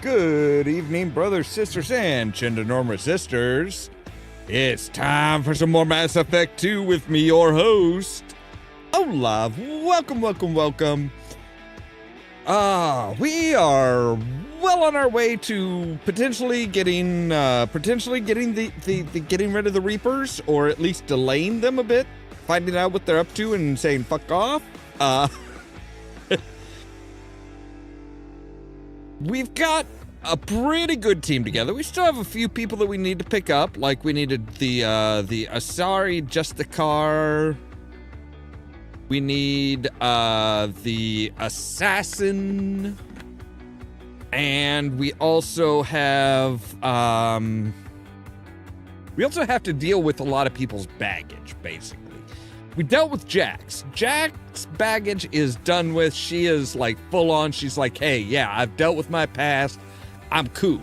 Good evening, brothers, sisters, and Chindanorma sisters. It's time for some more Mass Effect 2 with me, your host, Ollamh. Welcome. We are well on our way to potentially getting getting rid of the Reapers, or at least delaying them a bit, finding out what they're up to and saying fuck off. We've got a pretty good team together. We still have a few people that we need to pick up, like we needed the Asari Justicar. We need the Assassin, and we also have to deal with a lot of people's baggage, basically. We dealt with Jax. Jax's baggage is done with. She is like full on. She's like, hey, yeah, I've dealt with my past. I'm cool.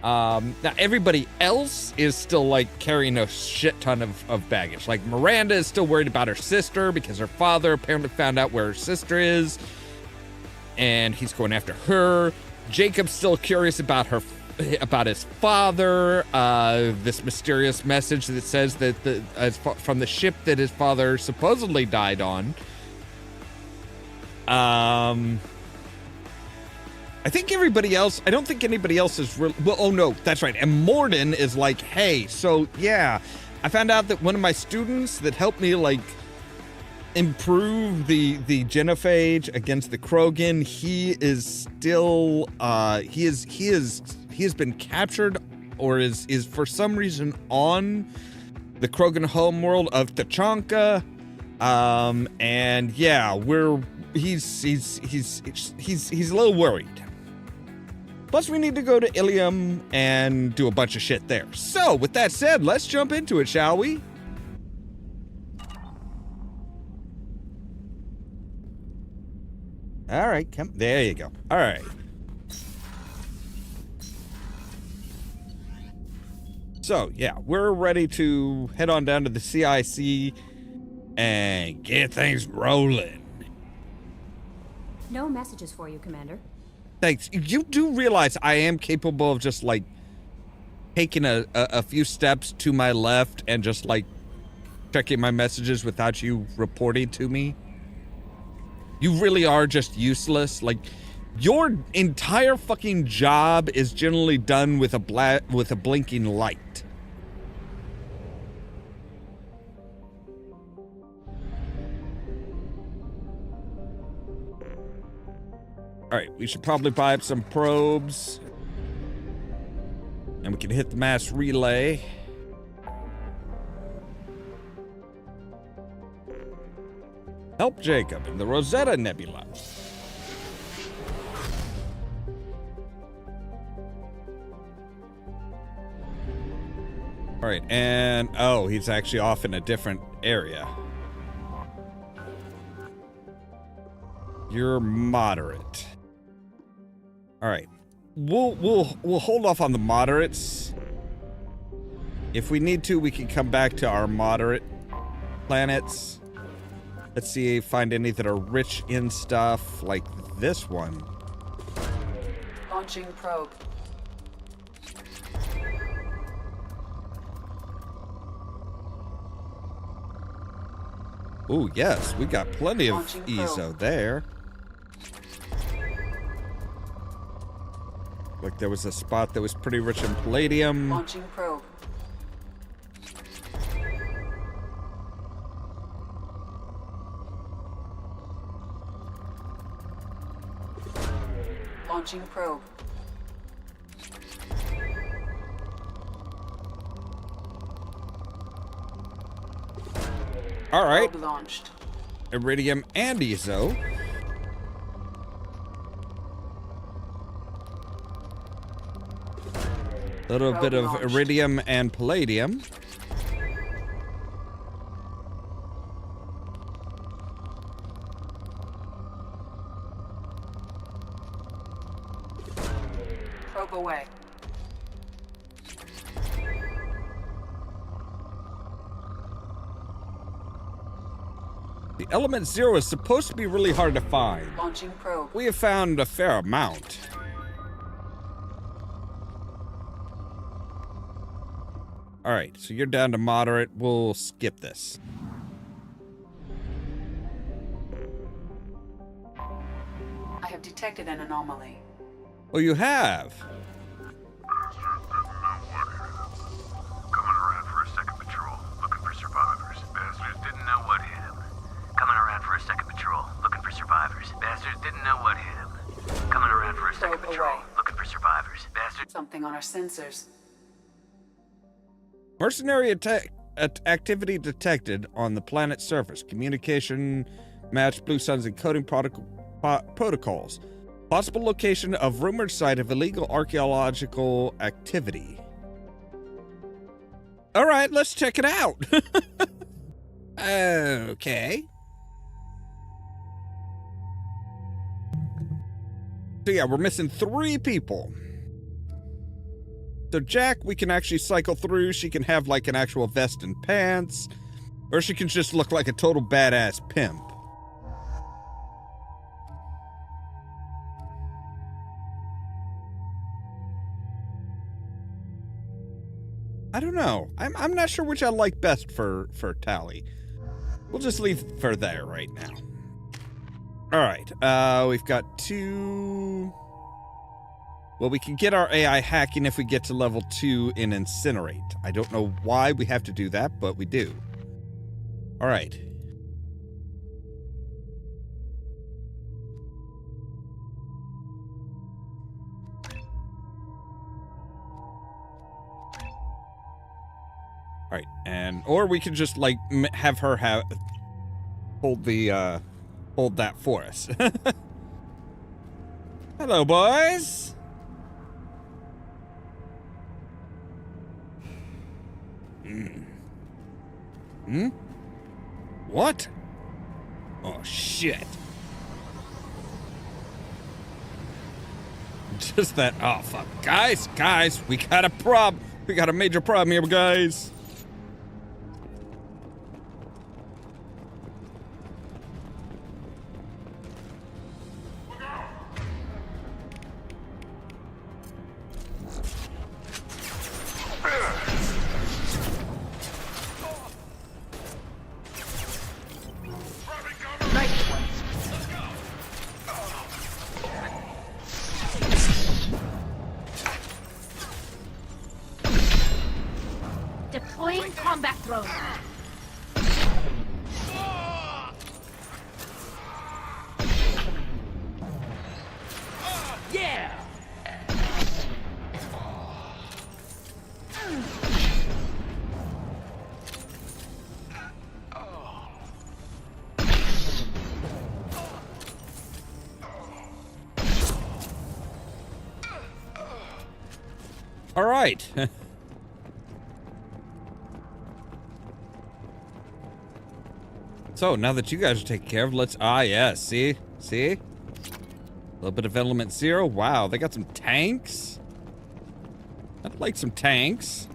Now everybody else is still like carrying a shit ton of baggage. Like Miranda is still worried about her sister because her father apparently found out where her sister is, and he's going after her. Jacob's still curious about his father. This mysterious message that says that from the ship that his father supposedly died on. I think everybody else, I don't think anybody else is really, well, oh no, that's right. And Morden is like, hey, so yeah, I found out that one of my students that helped me like improve the genophage against the Krogan, he is still, he has been captured, or is for some reason on the Krogan homeworld of Tachanka. And yeah, he's a little worried. Plus, we need to go to Illium and do a bunch of shit there. So, with that said, let's jump into it, shall we? All right, come. There you go. All right. So, yeah, we're ready to head on down to the CIC and get things rolling. No messages for you, Commander. Thanks. You do realize I am capable of just, like, taking a few steps to my left and just, like, checking my messages without you reporting to me? You really are just useless. Like, your entire fucking job is generally done with a blinking light. All right, we should probably buy up some probes, and we can hit the mass relay. Help Jacob in the Rosetta Nebula. All right, and oh, he's actually off in a different area. You're moderate. All right, we'll hold off on the moderates. If we need to, we can come back to our moderate planets. Let's see, find any that are rich in stuff like this one. Launching probe. Ooh, yes, we got plenty of ESO there. Like there was a spot that was pretty rich in palladium. Launching probe. Launching probe. All right. Probe launched. Iridium and ESO. A little bit of iridium and palladium. Probe away. The element 0 is supposed to be really hard to find. Launching probe. We have found a fair amount. All right, so you're down to moderate. We'll skip this. I have detected an anomaly. Oh, you have? Coming around for a second patrol, looking for survivors. Bastards didn't know what hit him. Coming around for a second patrol, looking for survivors. Bastards didn't know what hit him. Coming around for a second Probe patrol, away. looking for survivors. Bastards. Something on our sensors. Mercenary activity detected on the planet's surface. Communication match Blue Sun's encoding protocols. Possible location of rumored site of illegal archaeological activity. All right, let's check it out. Okay. So yeah, we're missing 3 people. So Jack, we can actually cycle through. She can have like an actual vest and pants. Or she can just look like a total badass pimp. I don't know. I'm not sure which I like best for Tally. We'll just leave her there right now. All right. We've got 2. Well, we can get our AI hacking if we get to level 2 in Incinerate. I don't know why we have to do that, but we do. All right. All right, and or we can just like have her hold that for us. Hello, boys. What? Oh shit. Just that. Oh fuck, guys, we got a problem. We got a major problem here, guys. Deploying combat drone. Yeah. All right. So now that you guys are taken care of, let's, yes, see? A little bit of element 0. Wow, they got some tanks. I'd like some tanks.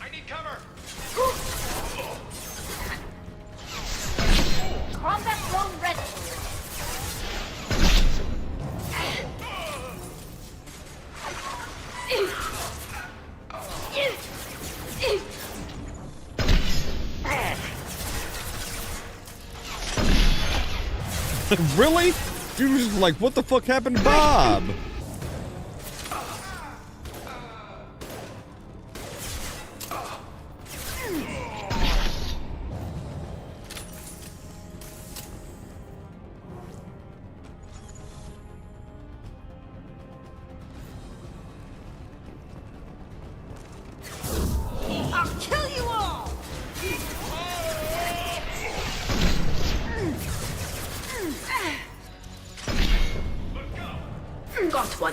I need cover! Combat drone ready. Really? Dude was just like, what the fuck happened to Bob? I'll kill you all. Got one.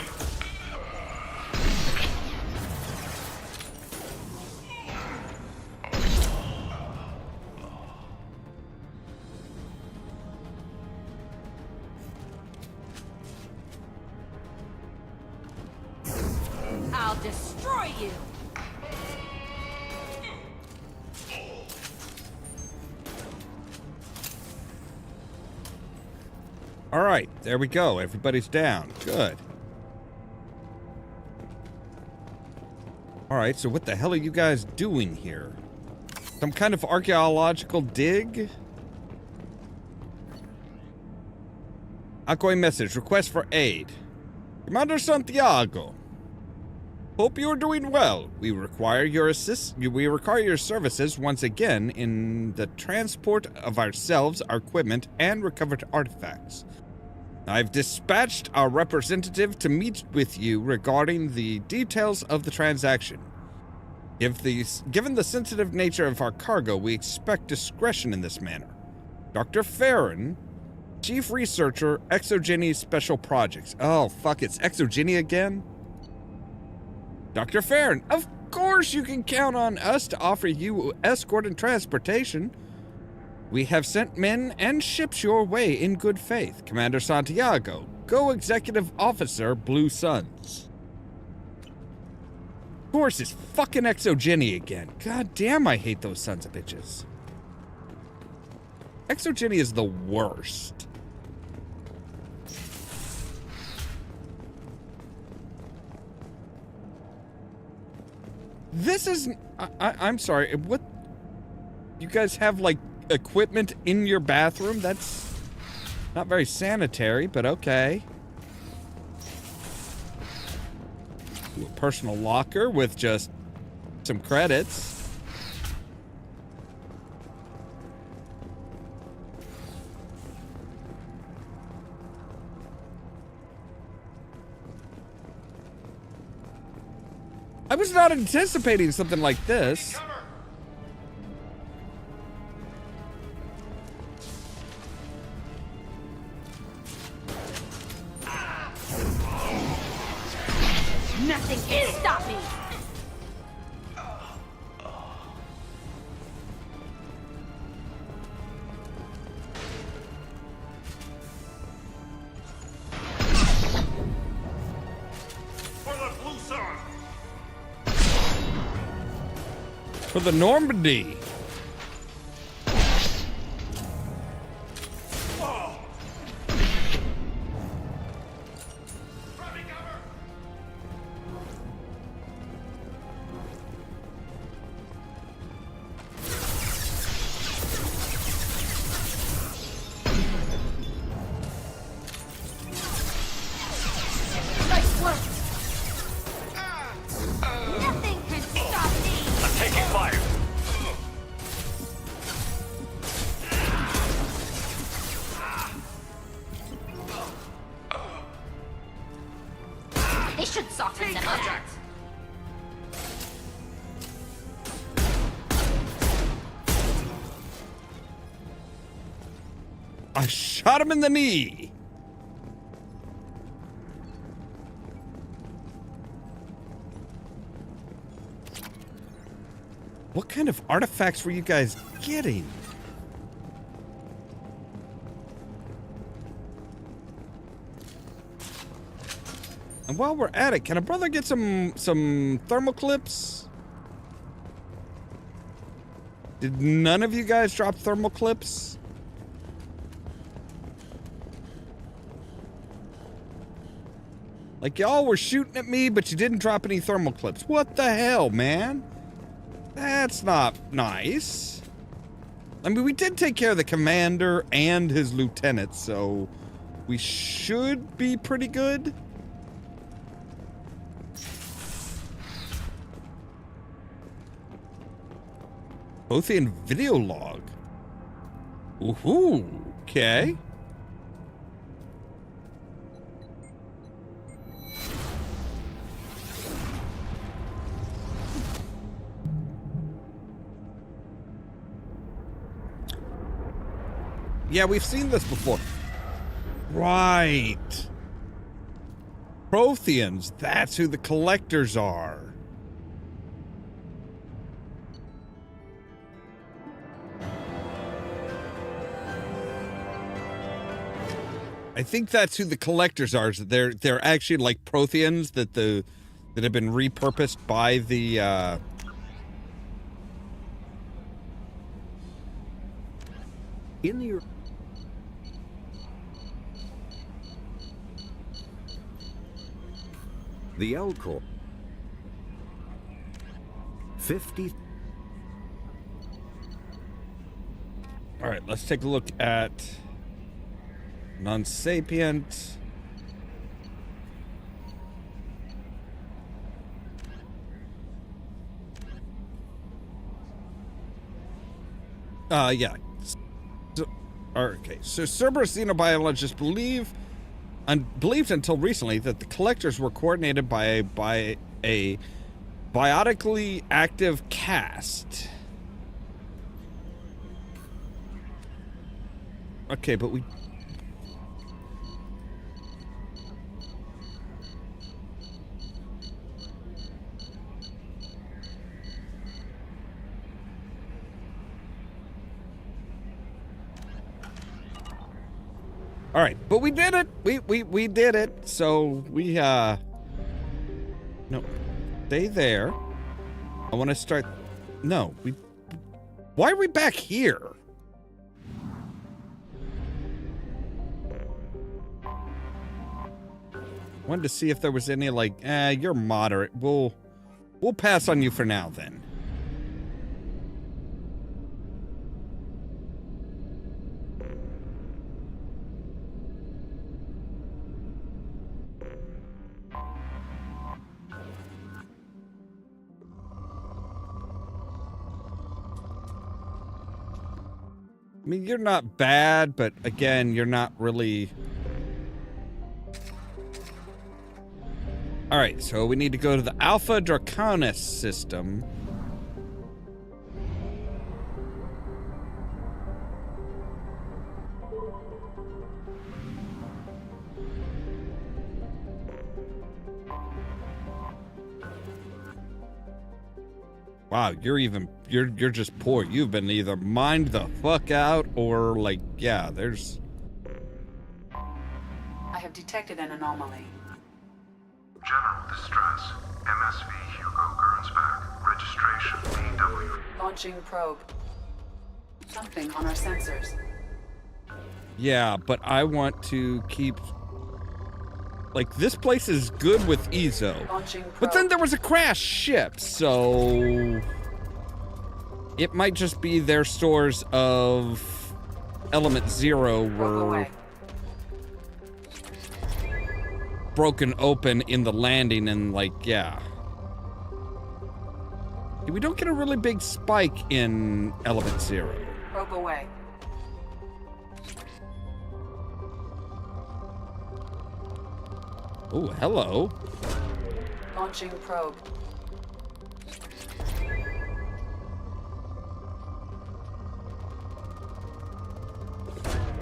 I'll destroy you. All right, there we go. Everybody's down. Good. All right, so what the hell are you guys doing here? Some kind of archaeological dig? Outgoing message. Request for aid. Commander Santiago. Hope you are doing well. We require your services once again in the transport of ourselves, our equipment, and recovered artifacts. I've dispatched our representative to meet with you regarding the details of the transaction. Given the sensitive nature of our cargo, we expect discretion in this manner. Dr. Farron, Chief Researcher, Exogeny Special Projects. Oh, fuck, it's Exogeny again? Dr. Farron, of course you can count on us to offer you escort and transportation. We have sent men and ships your way in good faith. Commander Santiago, Go Executive Officer, Blue Suns. Of course, it's fucking Exogeny again. God damn, I hate those sons of bitches. Exogeny is the worst. This is... I'm sorry, what... You guys have, like, equipment in your bathroom? That's not very sanitary, but okay. Ooh, a personal locker with just some credits. I was not anticipating something like this. Nothing can stop me! For the Normandy. Nice work! Nothing can stop me! Taking fire. They should soften them up. I shot him in the knee. What kind of artifacts were you guys getting? And while we're at it, can a brother get some thermal clips? Did none of you guys drop thermal clips? Like, y'all were shooting at me, but you didn't drop any thermal clips. What the hell, man? That's not nice. I mean, we did take care of the commander and his lieutenant, so we should be pretty good. Prothean video log. Woohoo. Okay. Yeah, we've seen this before. Right. Protheans, that's who the collectors are. I think that's who the collectors are. So they're actually like Protheans that have been repurposed by the The L Corps. 50. All right, let's take a look at non-sapient. Yeah. So, okay, so Cerberus xenobiologists believed until recently that the collectors were coordinated by a biotically active caste. Okay, but we... All right, but we did it. We did it. So we no, stay there. I want to start. No, we. Why are we back here? Wanted to see if there was any like. You're moderate. We'll pass on you for now then. I mean, you're not bad, but again, you're not really... Alright, so we need to go to the Alpha Draconis system. Wow, you're just poor. You've been either mined the fuck out or like, yeah, there's... I have detected an anomaly. General distress. MSV Hugo Gernsback. Registration DW. Launching probe. Something on our sensors. Yeah, but I want to keep... Like, this place is good with Ezo. Launching probe. But then there was a crash ship, so... It might just be their stores of Element Zero were broken open in the landing and, like, yeah. We don't get a really big spike in Element Zero. Probe away. Oh, hello. Launching probe.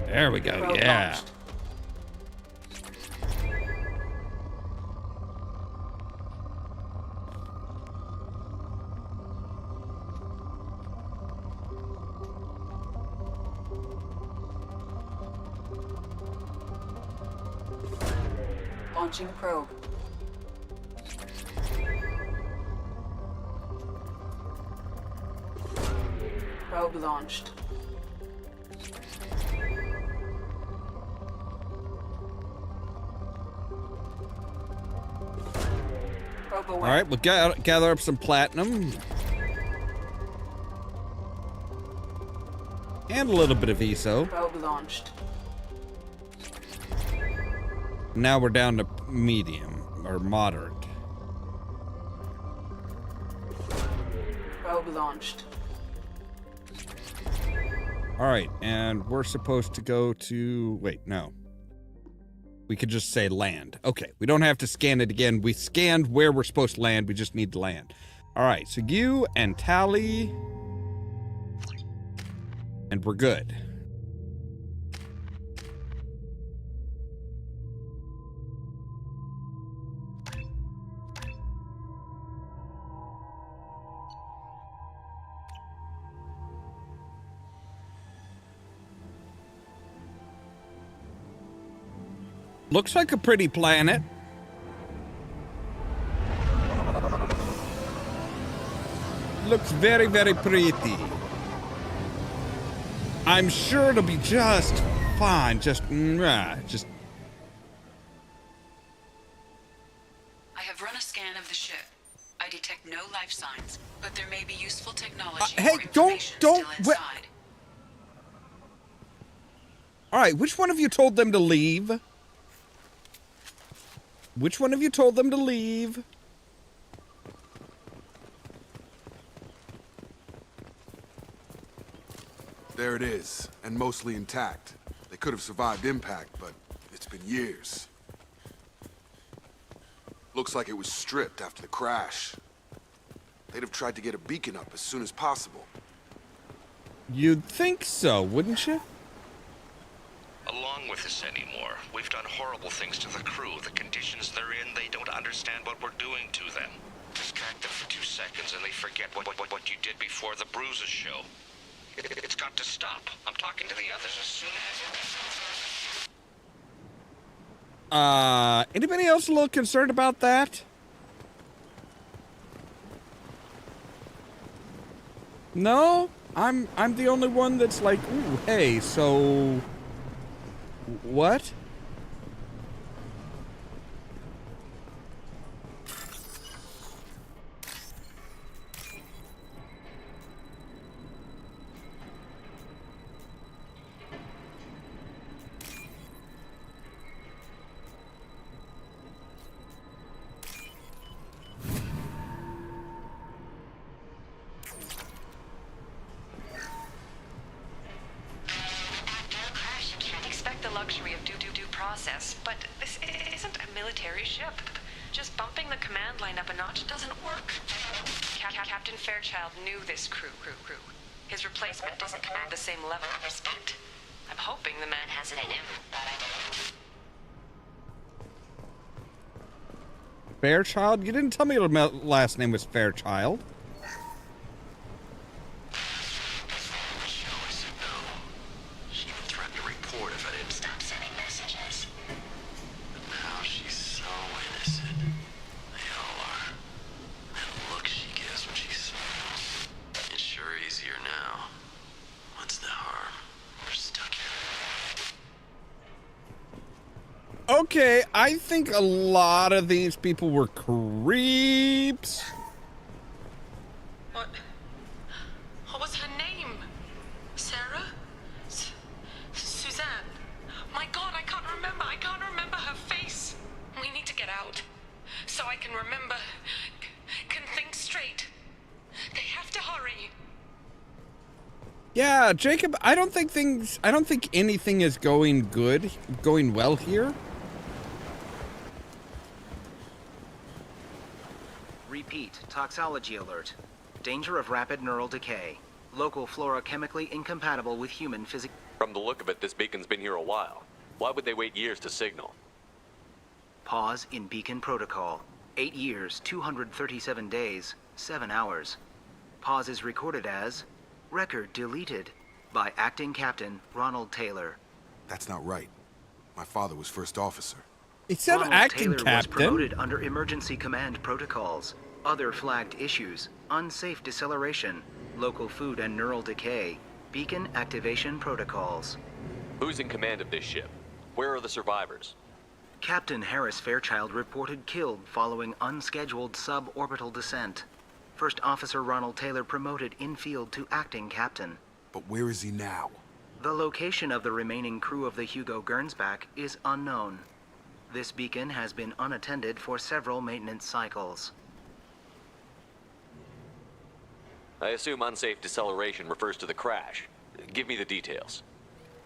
There we go, Probe yeah. launched. Launching probe. Probe launched. Probe away. All right, we'll gather up some platinum. And a little bit of ESO. Probe launched. Now we're down to medium, or moderate. Probe launched. All right, and we're supposed to go to... Wait, no. We could just say land. Okay, we don't have to scan it again. We scanned where we're supposed to land. We just need to land. All right, so you and Tally... And we're good. Looks like a pretty planet. Looks very, very pretty. I'm sure it'll be just fine. Just. I have I've run a scan of the ship. I detect no life signs, but there may be useful technology hey, or information don't. still inside. All right, which one of you told them to leave? Which one of you told them to leave? There it is, and mostly intact. They could have survived impact, but it's been years. Looks like it was stripped after the crash. They'd have tried to get a beacon up as soon as possible. You'd think so, wouldn't you? Along with this anymore. We've done horrible things to the crew. The conditions they're in, they don't understand what we're doing to them. Distract them for 2 seconds and they forget what you did before the bruises show. It's got to stop. I'm talking to the others as soon as... Anybody else a little concerned about that? No? I'm the only one that's like, ooh, hey, so... What? process, but this isn't a military ship. Just bumping the command line up a notch doesn't work. Captain Fairchild knew this crew. His replacement doesn't command the same level of respect. I'm hoping the man has it in him. Fairchild? You didn't tell me your last name was Fairchild. She even threatened to report if I didn't stop sending messages. But now she's so innocent. They all are. That look she gives when she smiles. It's sure easier now. What's the harm? We're stuck here. Okay, I think a lot of these people were creeps. What was her name? Sarah? Suzanne? My God, I can't remember. I can't remember her face. We need to get out. So I can remember. Can think straight. They have to hurry. Yeah, Jacob, I don't think anything is going well here. Repeat, toxology alert. Danger of rapid neural decay. Local flora chemically incompatible with human physics. From the look of it, this beacon's been here a while. Why would they wait years to signal? Pause in beacon protocol. 8 years, 237 days, 7 hours. Pause is recorded as record deleted by acting captain Ronald Taylor. That's not right. My father was first officer. It said Ronald acting Taylor captain. was promoted under emergency command protocols. Other flagged issues: unsafe deceleration, local food and neural decay, beacon activation protocols. Who's in command of this ship? Where are the survivors? Captain Harris Fairchild reported killed following unscheduled suborbital descent. First Officer Ronald Taylor promoted in-field to acting captain. But where is he now? The location of the remaining crew of the Hugo Gernsback is unknown. This beacon has been unattended for several maintenance cycles. I assume unsafe deceleration refers to the crash. Give me the details.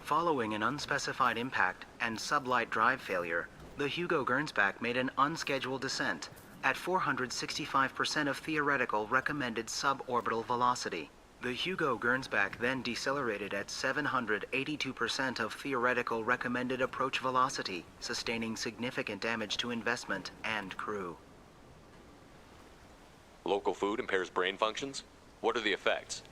Following an unspecified impact and sublight drive failure, the Hugo Gernsback made an unscheduled descent at 465% of theoretical recommended suborbital velocity. The Hugo Gernsback then decelerated at 782% of theoretical recommended approach velocity, sustaining significant damage to investment and crew. Local food impairs brain functions? What are the effects?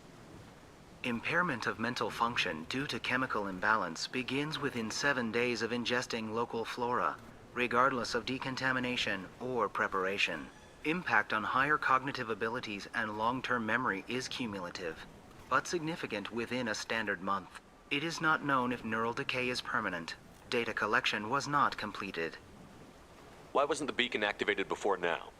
Impairment of mental function due to chemical imbalance begins within 7 days of ingesting local flora, regardless of decontamination or preparation. Impact on higher cognitive abilities and long-term memory is cumulative, but significant within a standard month. It is not known if neural decay is permanent. Data collection was not completed. Why wasn't the beacon activated before now?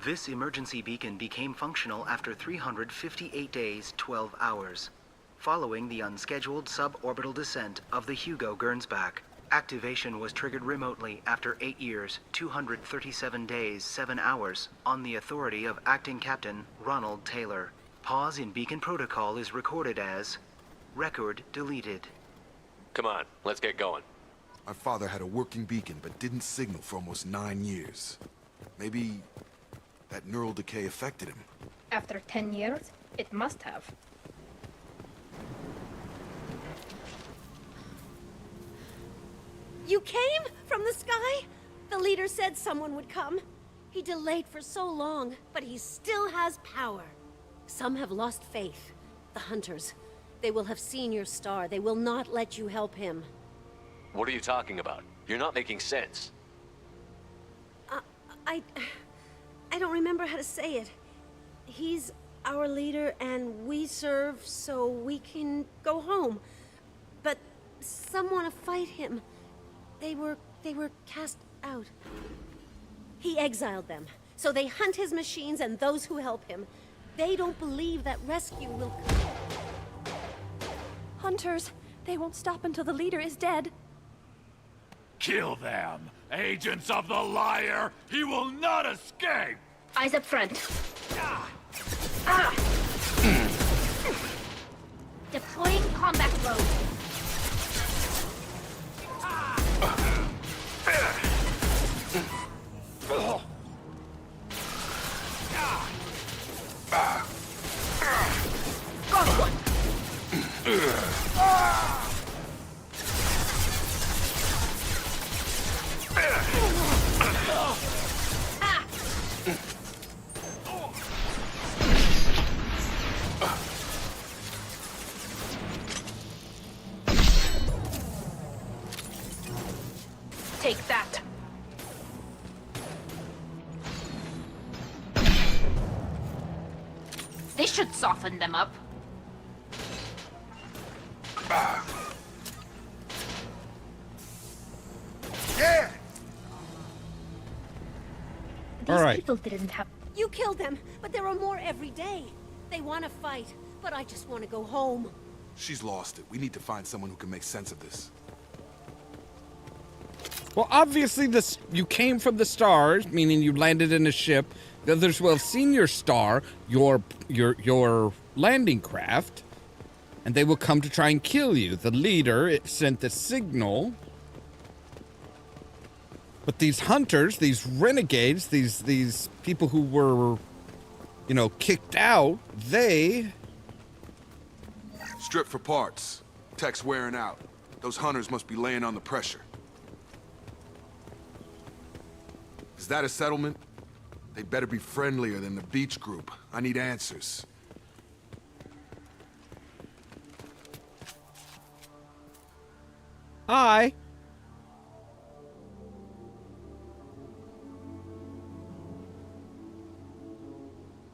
This emergency beacon became functional after 358 days, 12 hours, following the unscheduled suborbital descent of the Hugo Gernsback. Activation was triggered remotely after 8 years, 237 days, 7 hours, on the authority of Acting Captain Ronald Taylor. Pause in beacon protocol is recorded as record deleted. Come on, let's get going. My father had a working beacon, but didn't signal for almost 9 years. Maybe that neural decay affected him. After 10 years, it must have. You came from the sky? The leader said someone would come. He delayed for so long, but he still has power. Some have lost faith. The hunters. They will have seen your star. They will not let you help him. What are you talking about? You're not making sense. I don't remember how to say it. He's our leader and we serve so we can go home. But some want to fight him. They were cast out. He exiled them, so they hunt his machines and those who help him. They don't believe that rescue will come. Hunters, they won't stop until the leader is dead. Kill them! Agents of the Liar! He will not escape! Eyes up front. Deploying combat mode. Got one. Take that. This should soften them up. Yeah! These All right. people didn't have... You killed them, but there are more every day. They want to fight, but I just want to go home. She's lost it. We need to find someone who can make sense of this. Well, obviously, you came from the stars, meaning you landed in a ship. The others will have seen your star, your landing craft, and they will come to try and kill you. The leader sent the signal. But these hunters, these renegades, these people who were, kicked out, they... Strip for parts. Tech's wearing out. Those hunters must be laying on the pressure. Is that a settlement? They better be friendlier than the beach group. I need answers. Hi.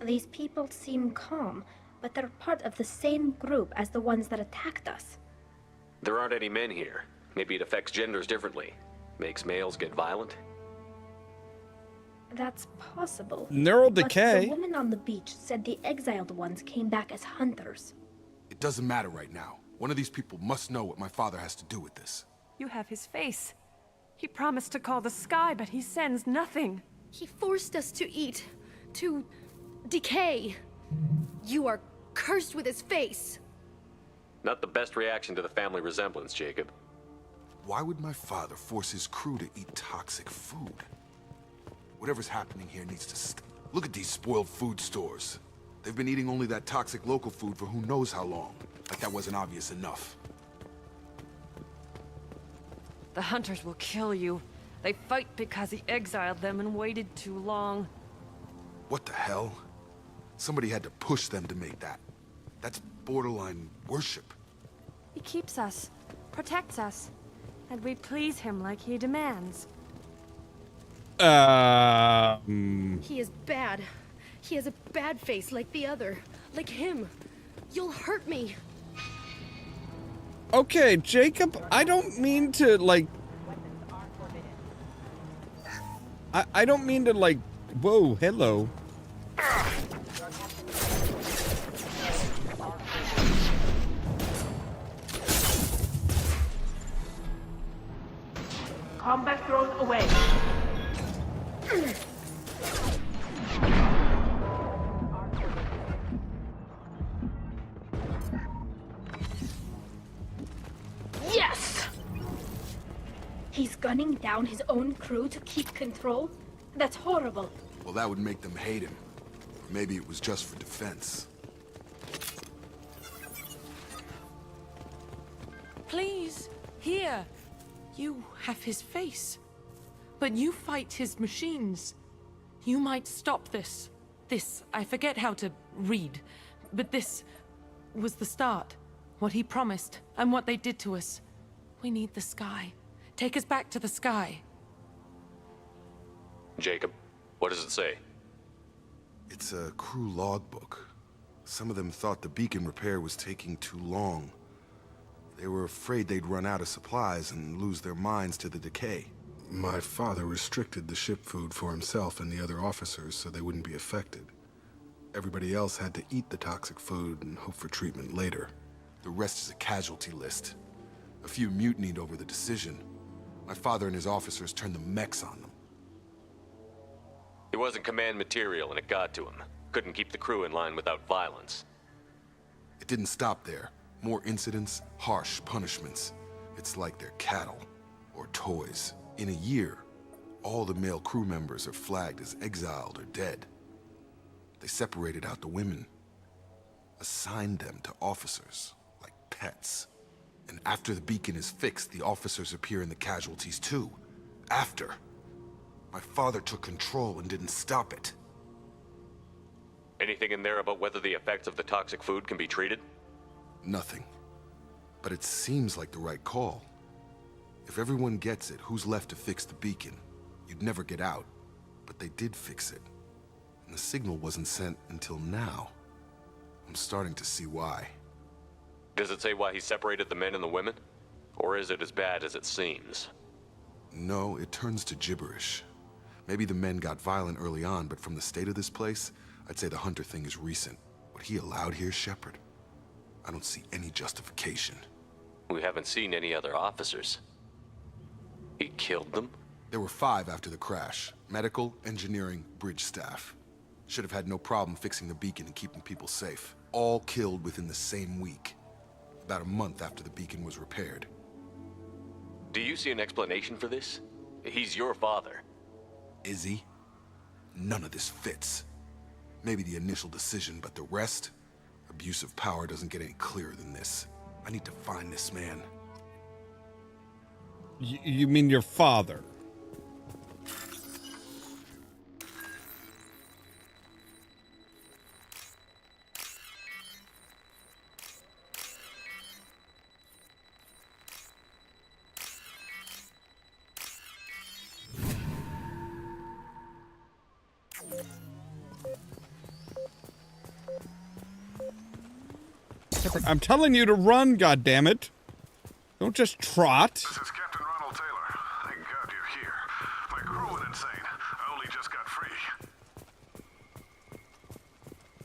These people seem calm, but they're part of the same group as the ones that attacked us. There aren't any men here. Maybe it affects genders differently. Makes males get violent? That's possible. Neural But decay. the woman on the beach said the exiled ones came back as hunters. It doesn't matter right now. One of these people must know what my father has to do with this. You have his face. He promised to call the sky, but he sends nothing. He forced us to eat, to decay. You are cursed with his face. Not the best reaction to the family resemblance, Jacob. Why would my father force his crew to eat toxic food? Whatever's happening here needs to stop. Look at these spoiled food stores. They've been eating only that toxic local food for who knows how long. Like that wasn't obvious enough. The hunters will kill you. They fight because he exiled them and waited too long. What the hell? Somebody had to push them to make that. That's borderline worship. He keeps us, protects us, and we please him like he demands. He is bad. He has a bad face like the other. Like him. You'll hurt me. Okay, Jacob, I don't mean to, I don't mean to, like... Whoa, hello. Combat drone away. Yes! He's gunning down his own crew to keep control? That's horrible. Well, that would make them hate him. Or maybe it was just for defense. Please, here. You have his face. But you fight his machines. You might stop this. This, I forget how to read. But this was the start. What he promised, and what they did to us. We need the sky. Take us back to the sky. Jacob, what does it say? It's a crew logbook. Some of them thought the beacon repair was taking too long. They were afraid they'd run out of supplies and lose their minds to the decay. My father restricted the ship food for himself and the other officers so they wouldn't be affected. Everybody else had to eat the toxic food and hope for treatment later. The rest is a casualty list. A few mutinied over the decision. My father and his officers turned the mechs on them. He wasn't command material and it got to him. Couldn't keep the crew in line without violence. It didn't stop there. More incidents, harsh punishments. It's like they're cattle or toys. In a year, all the male crew members are flagged as exiled or dead. They separated out the women, assigned them to officers, like pets. And after the beacon is fixed, the officers appear in the casualties too. After. My father took control and didn't stop it. Anything in there about whether the effects of the toxic food can be treated? Nothing. But it seems like the right call. If everyone gets it, who's left to fix the beacon? You'd never get out. But they did fix it. And the signal wasn't sent until now. I'm starting to see why. Does it say why he separated the men and the women? Or is it as bad as it seems? No, it turns to gibberish. Maybe the men got violent early on, but from the state of this place, I'd say the Hunter thing is recent. What he allowed here, Shepard, I don't see any justification. We haven't seen any other officers. He killed them? There were 5 after the crash. Medical, engineering, bridge staff. Should have had no problem fixing the beacon and keeping people safe. All killed within the same week. About a month after the beacon was repaired. Do you see an explanation for this? He's your father. Is he? None of this fits. Maybe the initial decision, but the rest? Abuse of power doesn't get any clearer than this. I need to find this man. You mean your father? I'm telling you to run, goddammit. Don't just trot. This is Captain Ronald Taylor. Thank God you're here. My crew went insane. I only just got free.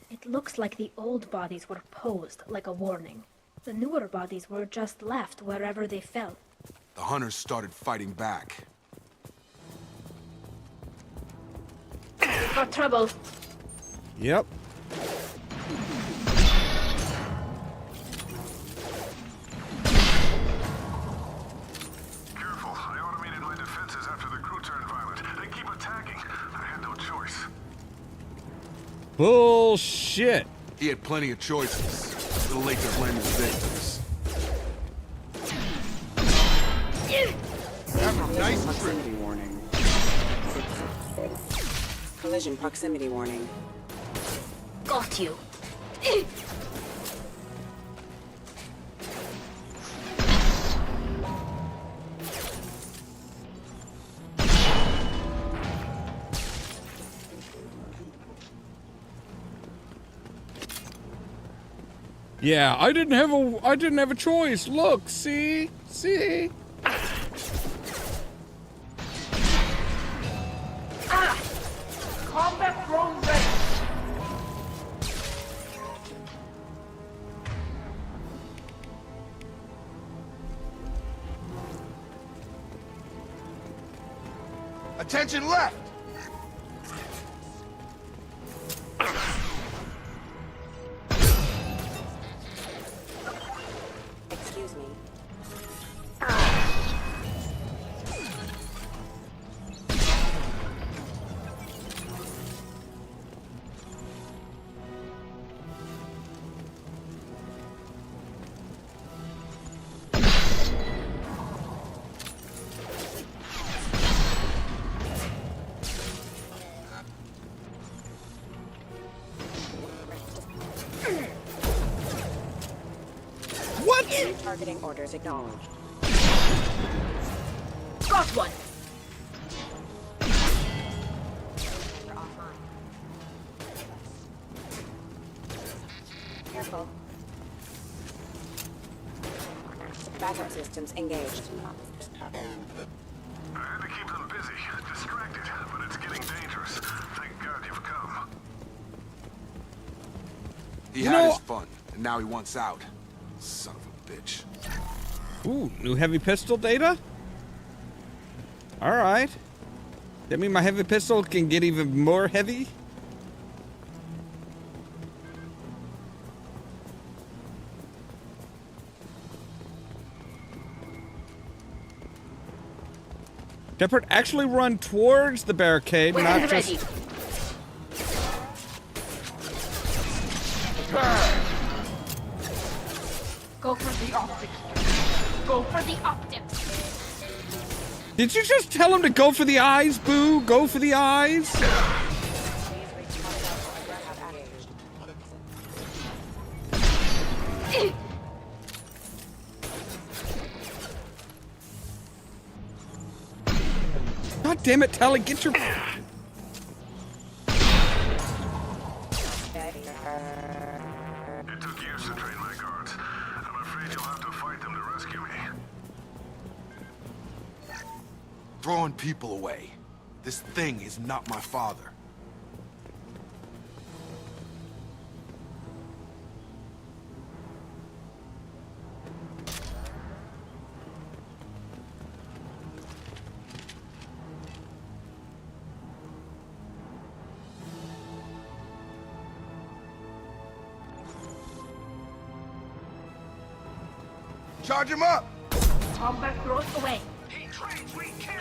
It looks like the old bodies were posed like a warning. The newer bodies were just left wherever they fell. The Hunters started fighting back. We've got trouble. Yep. Careful. I automated my defenses after the crew turned violent. They keep attacking. I had no choice. Bullshit. He had plenty of choices. A little late to blame his victims. Have a nice proximity warning. Collision proximity warning. Got you. Yeah, I didn't have a choice. Look, see? Attention left! Excuse me. What? Targeting orders acknowledged. Got one. Careful. Backup systems engaged. I had to keep them busy, distracted, but it's getting dangerous. Thank God you've come. He had his fun, and now he wants out. Son of a bitch. Ooh, new heavy pistol data? Alright. That mean my heavy pistol can get even more heavy? Shepard, actually run towards the barricade, not just... Go for the optics. Go for the optics. Did you just tell him to go for the eyes, Boo? Go for the eyes? God damn it, Tally, get your... It took years to train my guards. I'm afraid you'll have to fight them to rescue me. Throwing people away. This thing is not my father. Charge him up! Combat throws away. He trains, we kill!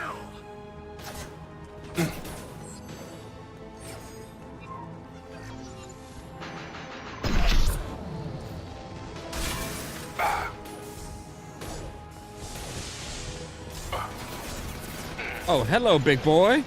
Oh, hello, big boy.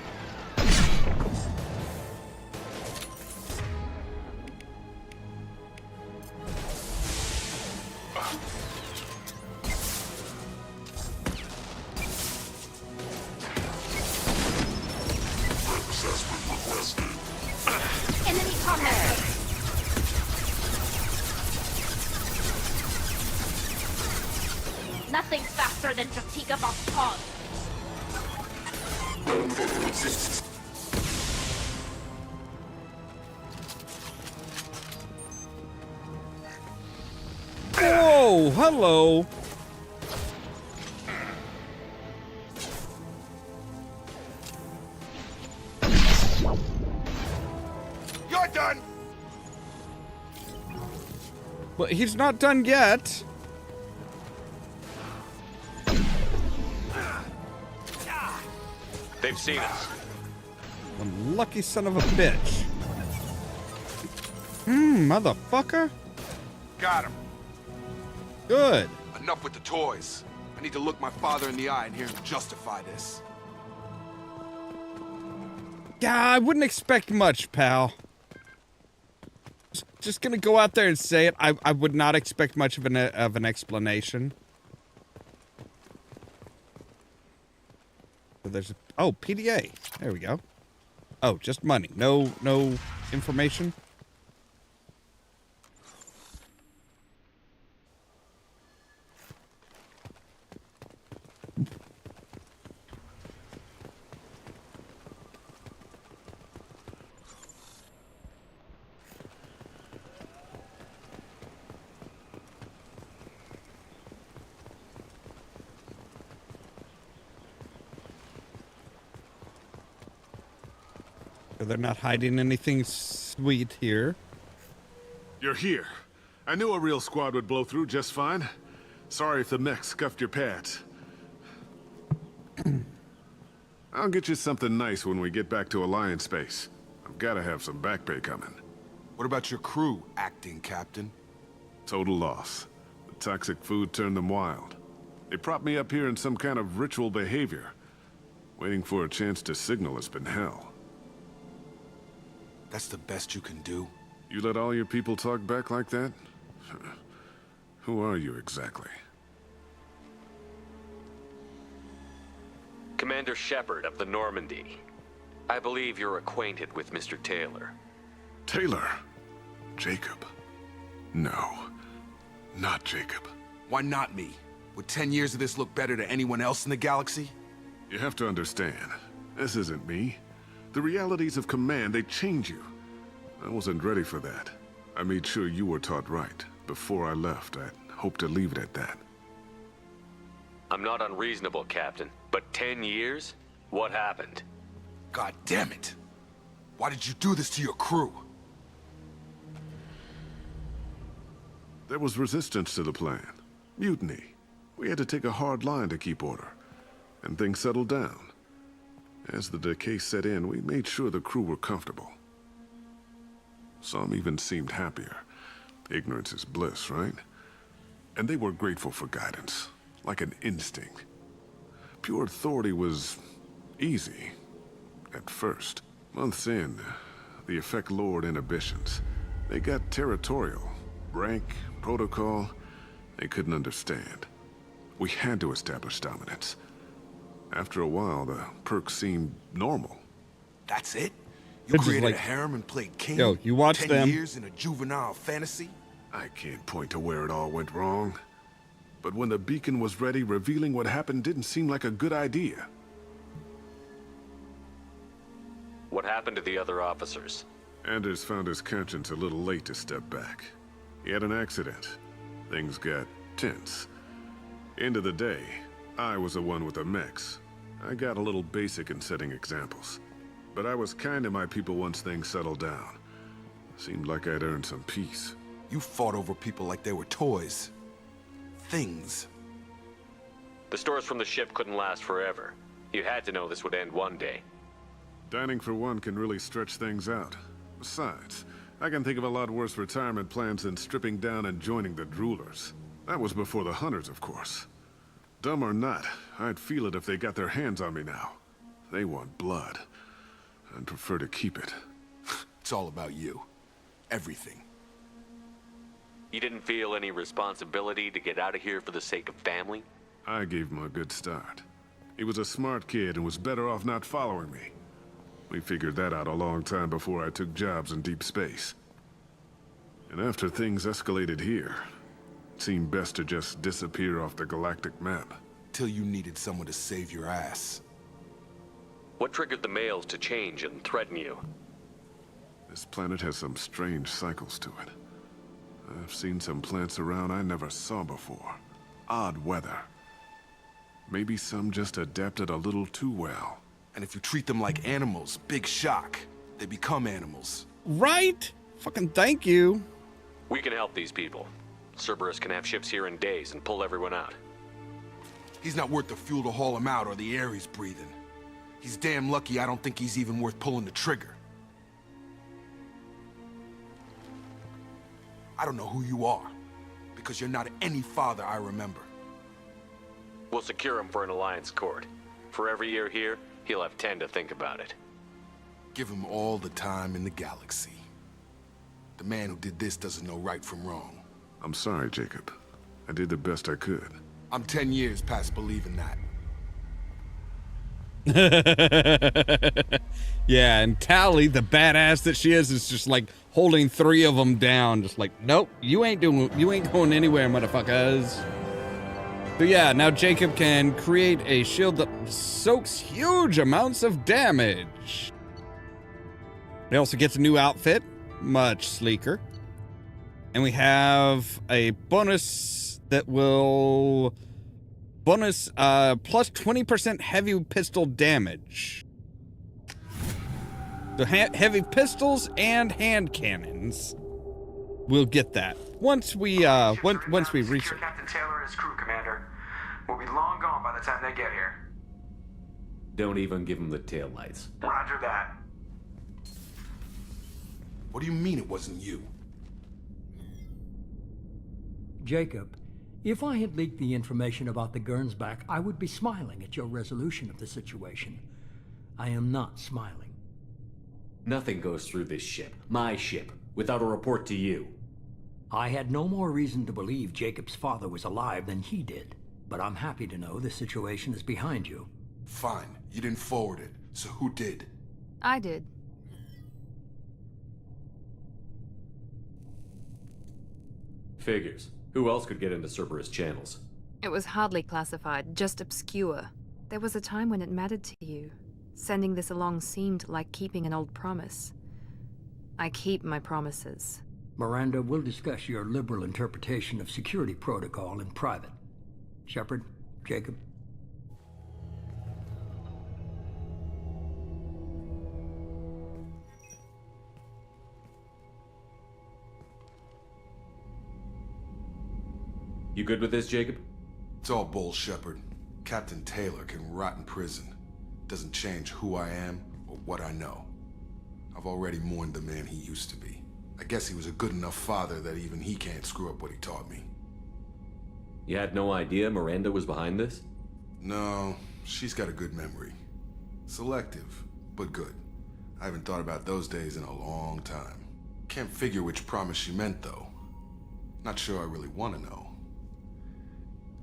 Enemy contact. Nothing's faster than fatigue of pause. Whoa, hello. You're done! Well, he's not done yet. They've seen us. Unlucky son of a bitch. Motherfucker. Got him. Good. Enough with the toys. I need to look my father in the eye and hear him justify this. Yeah, I wouldn't expect much, pal. Just gonna go out there and say it. I would not expect much of an explanation. So there's oh, PDA. There we go. Oh, just money. No information. They're not hiding anything sweet here. You're here. I knew a real squad would blow through just fine. Sorry if the mech scuffed your pads. I'll get you something nice when we get back to Alliance space. I've got to have some back pay coming. What about your crew, acting captain? Total loss. The toxic food turned them wild. They propped me up here in some kind of ritual behavior. Waiting for a chance to signal has been hell. That's the best you can do? You let all your people talk back like that? Who are you exactly? Commander Shepard of the Normandy. I believe you're acquainted with Mr. Taylor. Taylor? Jacob? No. Not Jacob. Why not me? Would 10 years of this look better to anyone else in the galaxy? You have to understand, this isn't me. The realities of command, they change you. I wasn't ready for that. I made sure you were taught right. Before I left, I hoped to leave it at that. I'm not unreasonable, Captain, but 10 years? What happened? God damn it! Why did you do this to your crew? There was resistance to the plan. Mutiny. We had to take a hard line to keep order. And things settled down. As the decay set in, we made sure the crew were comfortable. Some even seemed happier. Ignorance is bliss, right? And they were grateful for guidance, like an instinct. Pure authority was easy, at first. Months in, the effect lowered inhibitions. They got territorial. Rank, protocol, they couldn't understand. We had to establish dominance. After a while, the perks seemed normal. That's it? You created a harem and played king? Yo, you watched 10 them. years in a juvenile fantasy? I can't point to where it all went wrong. But when the beacon was ready, revealing what happened didn't seem like a good idea. What happened to the other officers? Anders found his conscience a little late to step back. He had an accident. Things got tense. End of the day, I was the one with the mechs. I got a little basic in setting examples. But I was kind to my people once things settled down. Seemed like I'd earned some peace. You fought over people like they were toys. Things. The stores from the ship couldn't last forever. You had to know this would end one day. Dining for one can really stretch things out. Besides, I can think of a lot worse retirement plans than stripping down and joining the droolers. That was before the hunters, of course. Dumb or not, I'd feel it if they got their hands on me now. They want blood. I'd prefer to keep it. It's all about you. Everything. You didn't feel any responsibility to get out of here for the sake of family? I gave him a good start. He was a smart kid and was better off not following me. We figured that out a long time before I took jobs in deep space. And after things escalated here, it seemed best to just disappear off the galactic map. Till you needed someone to save your ass. What triggered the males to change and threaten you? This planet has some strange cycles to it. I've seen some plants around I never saw before. Odd weather. Maybe some just adapted a little too well. And if you treat them like animals, big shock. They become animals. Right? Fucking thank you. We can help these people. Cerberus can have ships here in days and pull everyone out. He's not worth the fuel to haul him out or the air he's breathing. He's damn lucky I don't think he's even worth pulling the trigger. I don't know who you are, because you're not any father I remember. We'll secure him for an Alliance court. For every year here, he'll have 10 to think about it. Give him all the time in the galaxy. The man who did this doesn't know right from wrong. I'm sorry, Jacob. I did the best I could. I'm 10 years past believing that. Yeah, and Tally, the badass that she is just like holding 3 of them down, just like, nope, you ain't going anywhere, motherfuckers. So yeah, now Jacob can create a shield that soaks huge amounts of damage. He also gets a new outfit, much sleeker. And we have a bonus that will bonus plus 20% heavy pistol damage. So heavy pistols and hand cannons. We'll get that once we research. Captain Taylor and his crew, Commander. We'll be long gone by the time they get here. Don't even give him the taillights. Roger that. What do you mean it wasn't you? Jacob, if I had leaked the information about the Gernsback, I would be smiling at your resolution of the situation. I am not smiling. Nothing goes through this ship, my ship, without a report to you. I had no more reason to believe Jacob's father was alive than he did, but I'm happy to know the situation is behind you. Fine, you didn't forward it, so who did? I did. Figures. Who else could get into Cerberus channels? It was hardly classified, just obscure. There was a time when it mattered to you. Sending this along seemed like keeping an old promise. I keep my promises. Miranda, we'll discuss your liberal interpretation of security protocol in private. Shepard, Jacob. You good with this, Jacob? It's all bull, Shepard. Captain Taylor can rot in prison. Doesn't change who I am or what I know. I've already mourned the man he used to be. I guess he was a good enough father that even he can't screw up what he taught me. You had no idea Miranda was behind this? No, she's got a good memory. Selective, but good. I haven't thought about those days in a long time. Can't figure which promise she meant, though. Not sure I really want to know.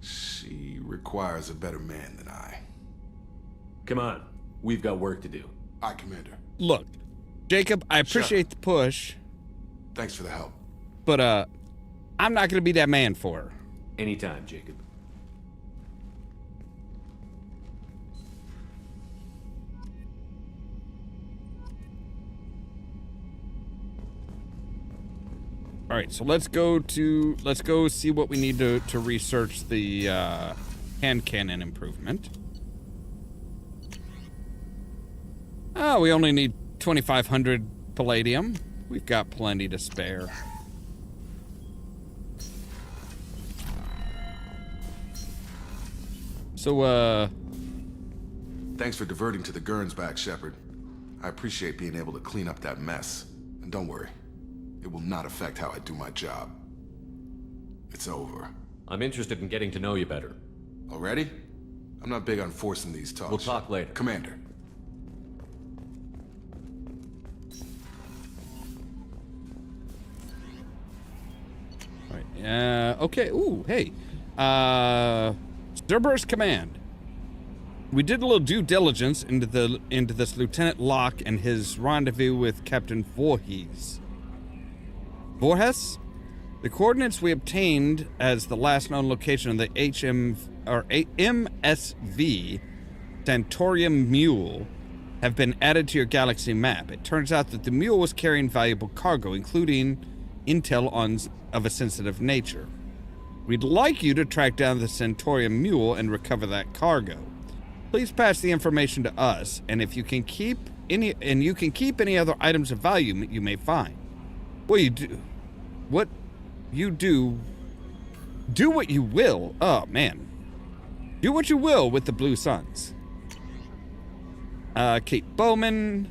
She requires a better man than I. Come on, we've got work to do. Aye, Commander. Look, Jacob, I appreciate the push. Thanks for the help. But, I'm not gonna be that man for her. Anytime, Jacob. All right, so let's go see what we need to research the hand cannon improvement. Oh, we only need 2,500 palladium. We've got plenty to spare. So, thanks for diverting to the Gernsback, Shepard. I appreciate being able to clean up that mess. And don't worry, it will not affect how I do my job. It's over. I'm interested in getting to know you better. Already? I'm not big on forcing these talks. We'll talk later. Commander. Okay, ooh, hey. Cerberus Command. We did a little due diligence into this Lieutenant Locke and his rendezvous with Captain Voorhees. Voorhees? The coordinates we obtained as the last known location of the MSV Centaurium Mule have been added to your galaxy map. It turns out that the mule was carrying valuable cargo, including intel of a sensitive nature. We'd like you to track down the Centaurium Mule and recover that cargo. Please pass the information to us, and if you can keep any other items of value you may find. Do what you will. Oh man, do what you will with the Blue Suns. Kate Bowman,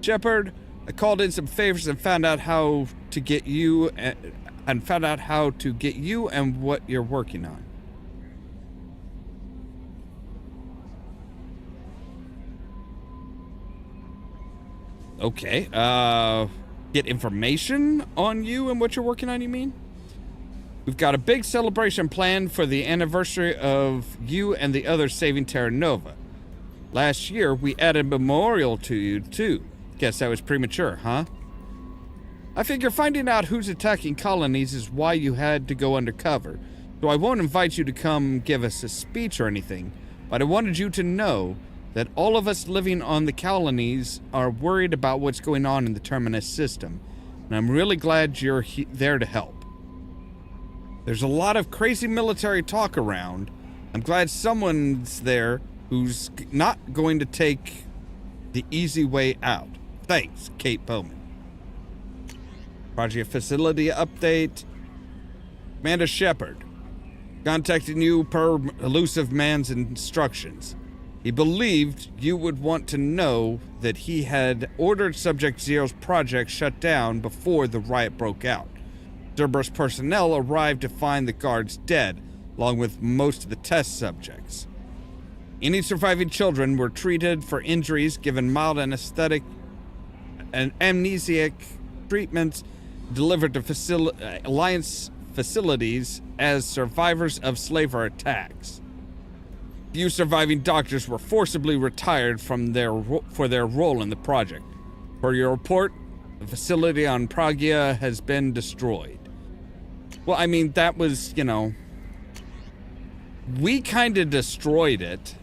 Shepard. I called in some favors and found out how to get you and what you're working on. Okay, get information on you and what you're working on, you mean? We've got a big celebration planned for the anniversary of you and the others saving Terra Nova. Last year, we added a memorial to you, too. Guess that was premature, huh? I figure finding out who's attacking colonies is why you had to go undercover, so I won't invite you to come give us a speech or anything, but I wanted you to know that all of us living on the colonies are worried about what's going on in the Terminus system, and I'm really glad you're there to help. There's a lot of crazy military talk around. I'm glad someone's there who's not going to take the easy way out. Thanks, Kate Bowman. Project facility update. Amanda Shepard. Contacting you per elusive man's instructions. He believed you would want to know that he had ordered Subject Zero's project shut down before the riot broke out. Cerberus personnel arrived to find the guards dead, along with most of the test subjects. Any surviving children were treated for injuries, given mild anesthetic and amnesiac treatments, delivered to Alliance facilities as survivors of slaver attacks. Few surviving doctors were forcibly retired from for their role in the project. Per your report, the facility on Pragia has been destroyed. Well, I mean, that was, you know, we kind of destroyed it.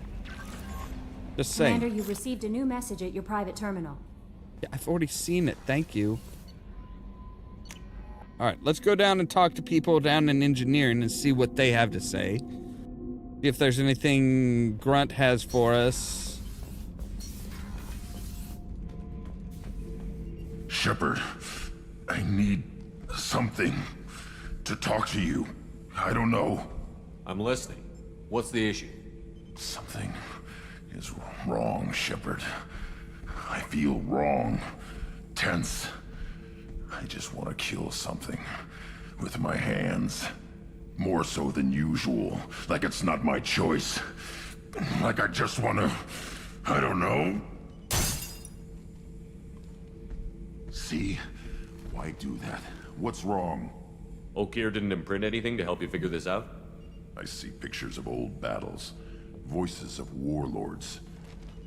Just saying. Commander, you've received a new message at your private terminal. Yeah, I've already seen it. Thank you. All right, let's go down and talk to people down in engineering and see what they have to say. See if there's anything Grunt has for us. Shepard, I need something to talk to you. I don't know. I'm listening. What's the issue? Something is wrong, Shepard. I feel wrong, tense. I just want to kill something with my hands. More so than usual. Like it's not my choice. Like I just want to... I don't know. See? Why do that? What's wrong? Okeer didn't imprint anything to help you figure this out? I see pictures of old battles. Voices of warlords.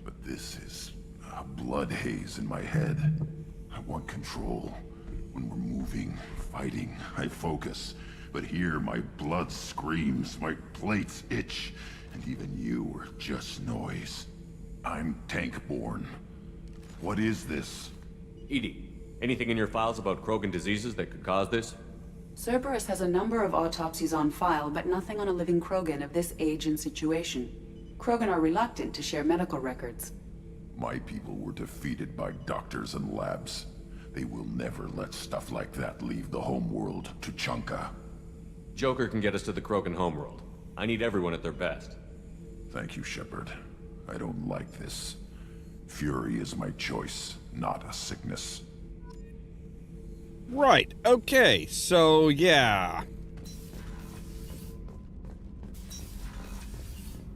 But this is a blood haze in my head. I want control. When we're moving, fighting, I focus. But here, my blood screams, my plates itch, and even you are just noise. I'm tank-born. What is this? Edie, anything in your files about Krogan diseases that could cause this? Cerberus has a number of autopsies on file, but nothing on a living Krogan of this age and situation. Krogan are reluctant to share medical records. My people were defeated by doctors and labs. They will never let stuff like that leave the homeworld to Chunka. Joker can get us to the Krogan homeworld. I need everyone at their best. Thank you, Shepard. I don't like this. Fury is my choice, not a sickness. Right, okay, so yeah.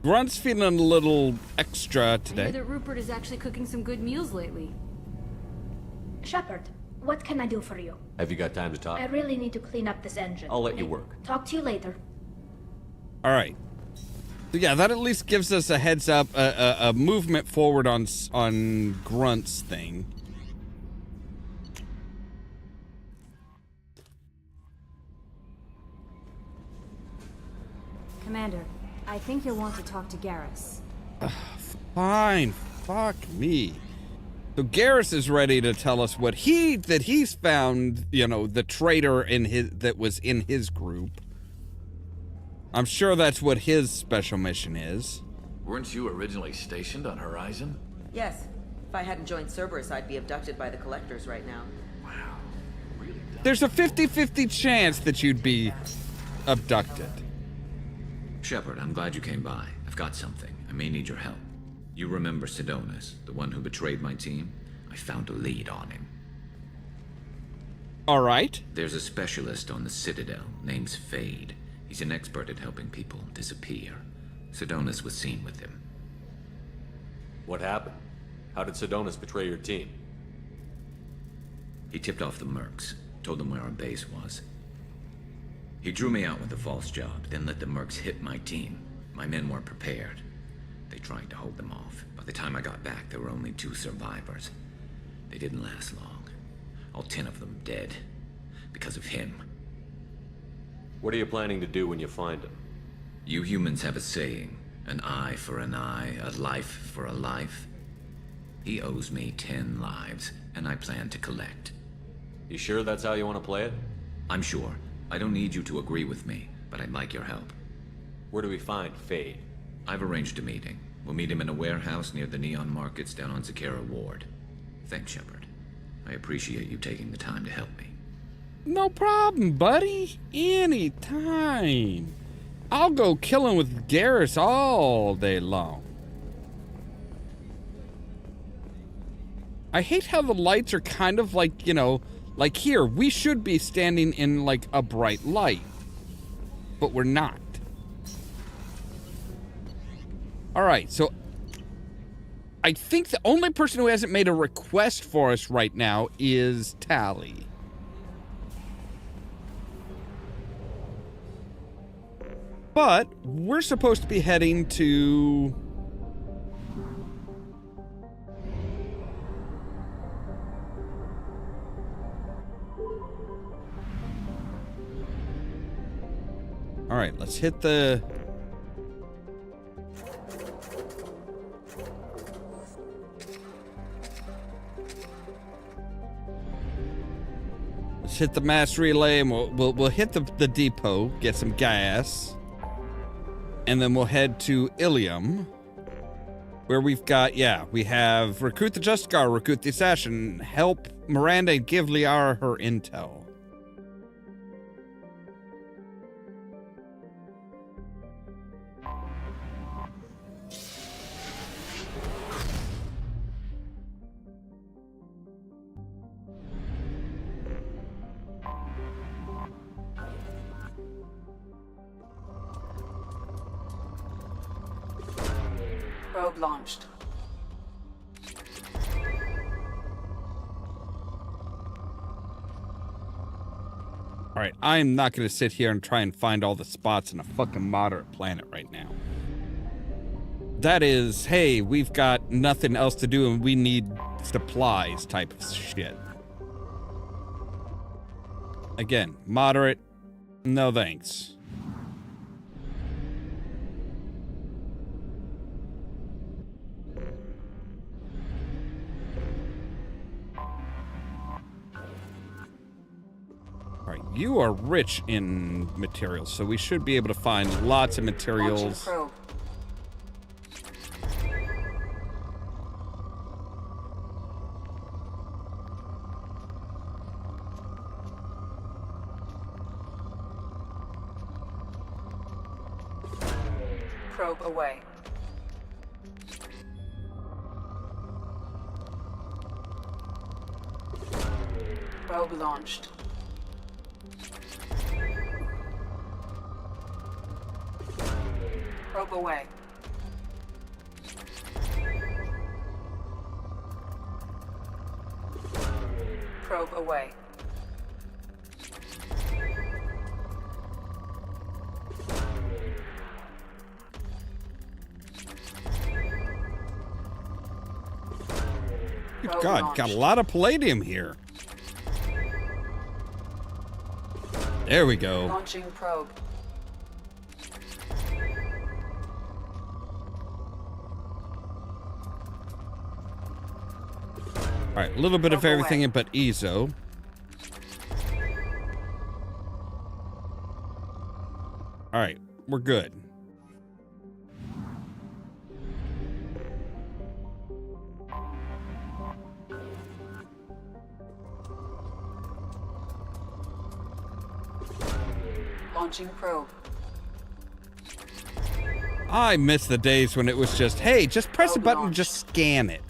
Grunt's feeling a little extra I hear today. that Rupert is actually cooking some good meals lately. Shepard, what can I do for you? Have you got time to talk? I really need to clean up this engine. I'll let you work. Talk to you later. All right. So yeah, that at least gives us a heads up, a movement forward on Grunt's thing. Commander, I think you'll want to talk to Garrus. Fine, fuck me. So Garrus is ready to tell us what he's found, you know, the traitor that was in his group. I'm sure that's what his special mission is. Weren't you originally stationed on Horizon? Yes. If I hadn't joined Cerberus, I'd be abducted by the Collectors right now. Wow. Really? There's a 50-50 chance that you'd be abducted. Shepard, I'm glad you came by. I've got something. I may need your help. You remember Sidonus, the one who betrayed my team? I found a lead on him. All right. There's a specialist on the Citadel, name's Fade. He's an expert at helping people disappear. Sidonus was seen with him. What happened? How did Sidonus betray your team? He tipped off the mercs, told them where our base was. He drew me out with a false job, then let the mercs hit my team. My men weren't prepared. They tried to hold them off. By the time I got back, there were only 2 survivors. They didn't last long. All 10 of them dead. Because of him. What are you planning to do when you find him? You humans have a saying. An eye for an eye, a life for a life. He owes me 10 lives, and I plan to collect. You sure that's how you want to play it? I'm sure. I don't need you to agree with me, but I'd like your help. Where do we find Fade? I've arranged a meeting. We'll meet him in a warehouse near the Neon Markets down on Zakera Ward. Thanks, Shepard. I appreciate you taking the time to help me. No problem, buddy. Anytime. I'll go killing with Garrus all day long. I hate how the lights are kind of like, you know, like here, we should be standing in like a bright light, but we're not. All right, so I think the only person who hasn't made a request for us right now is Tally. But we're supposed to be heading to... All right, let's hit the... Let's hit the mass relay, and we'll hit the depot, get some gas, and then we'll head to Illium, where we've got, we have recruit the Just Guard, recruit the assassin, help Miranda, and give Liara her intel. Probe launched. All right, I'm not going to sit here and try and find all the spots in a fucking moderate planet right now. That is, hey, we've got nothing else to do and we need supplies type of shit. Again, moderate, no thanks. Alright, you are rich in materials, so we should be able to find lots of materials. Probe. Probe away. Probe launched. Probe away. Probe away. Good God, got a lot of palladium here. There we go. Launching probe. All right, a little bit of everything but Ezo. All right, we're good. Launching probe. I miss the days when it was just, hey, just press a button and just scan it.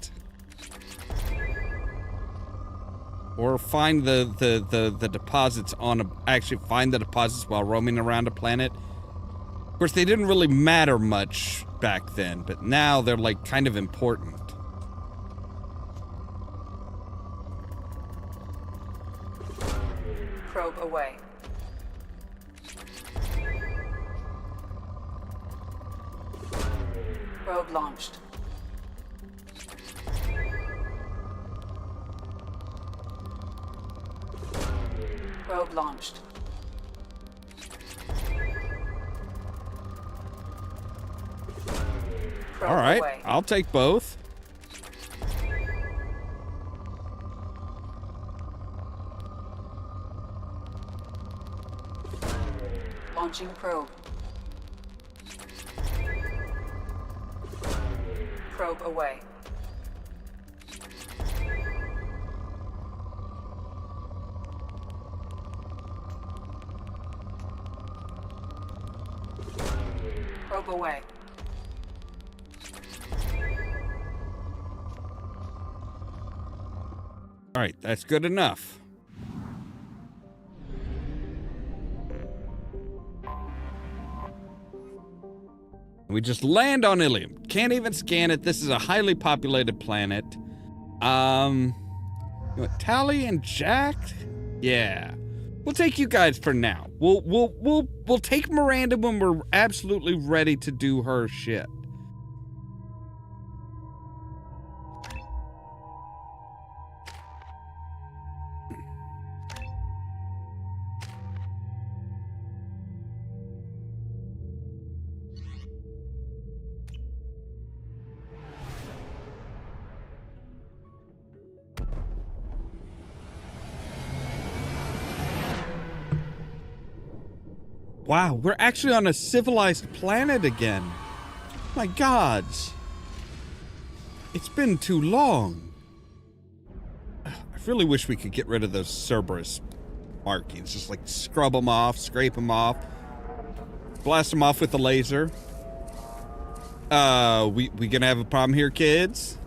Or find the deposits on a... Actually, find the deposits while roaming around a planet. Of course, they didn't really matter much back then, but now they're, like, kind of important. Probe away. Probe launched. Probe launched. Probe all right, away. I'll take both. Launching probe. Probe away. Probe away. All right, that's good enough. We just land on Illium. Can't even scan it. This is a highly populated planet. You want Tally and Jack? Yeah. We'll take you guys for now. We'll take Miranda when we're absolutely ready to do her shit. Wow, we're actually on a civilized planet again. My gods. It's been too long. I really wish we could get rid of those Cerberus markings. Just like scrub them off, scrape them off, blast them off with the laser. We gonna have a problem here, kids?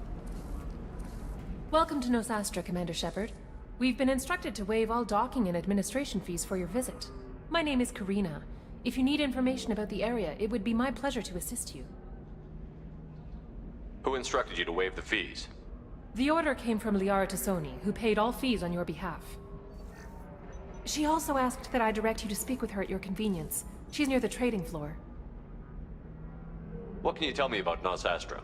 Welcome to Nosastra, Commander Shepard. We've been instructed to waive all docking and administration fees for your visit. My name is Karina. If you need information about the area, it would be my pleasure to assist you. Who instructed you to waive the fees? The order came from Liara Tassoni, who paid all fees on your behalf. She also asked that I direct you to speak with her at your convenience. She's near the trading floor. What can you tell me about Nosastra?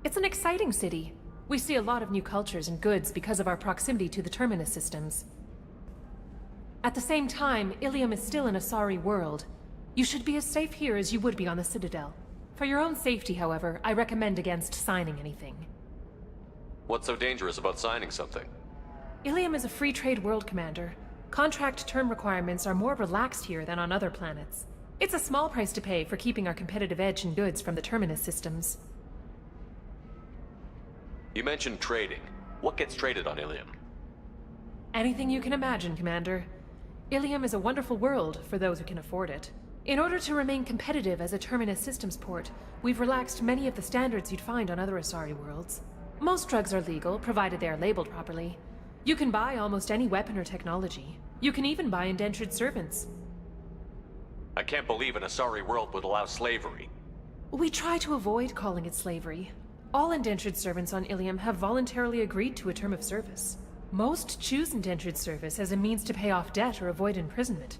It's an exciting city. We see a lot of new cultures and goods because of our proximity to the Terminus systems. At the same time, Illium is still an Asari world. You should be as safe here as you would be on the Citadel. For your own safety, however, I recommend against signing anything. What's so dangerous about signing something? Illium is a free trade world, Commander. Contract term requirements are more relaxed here than on other planets. It's a small price to pay for keeping our competitive edge in goods from the Terminus systems. You mentioned trading. What gets traded on Illium? Anything you can imagine, Commander. Illium is a wonderful world for those who can afford it. In order to remain competitive as a Terminus systems port, we've relaxed many of the standards you'd find on other Asari worlds. Most drugs are legal, provided they are labeled properly. You can buy almost any weapon or technology. You can even buy indentured servants. I can't believe an Asari world would allow slavery. We try to avoid calling it slavery. All indentured servants on Illium have voluntarily agreed to a term of service. Most choose indentured service as a means to pay off debt or avoid imprisonment.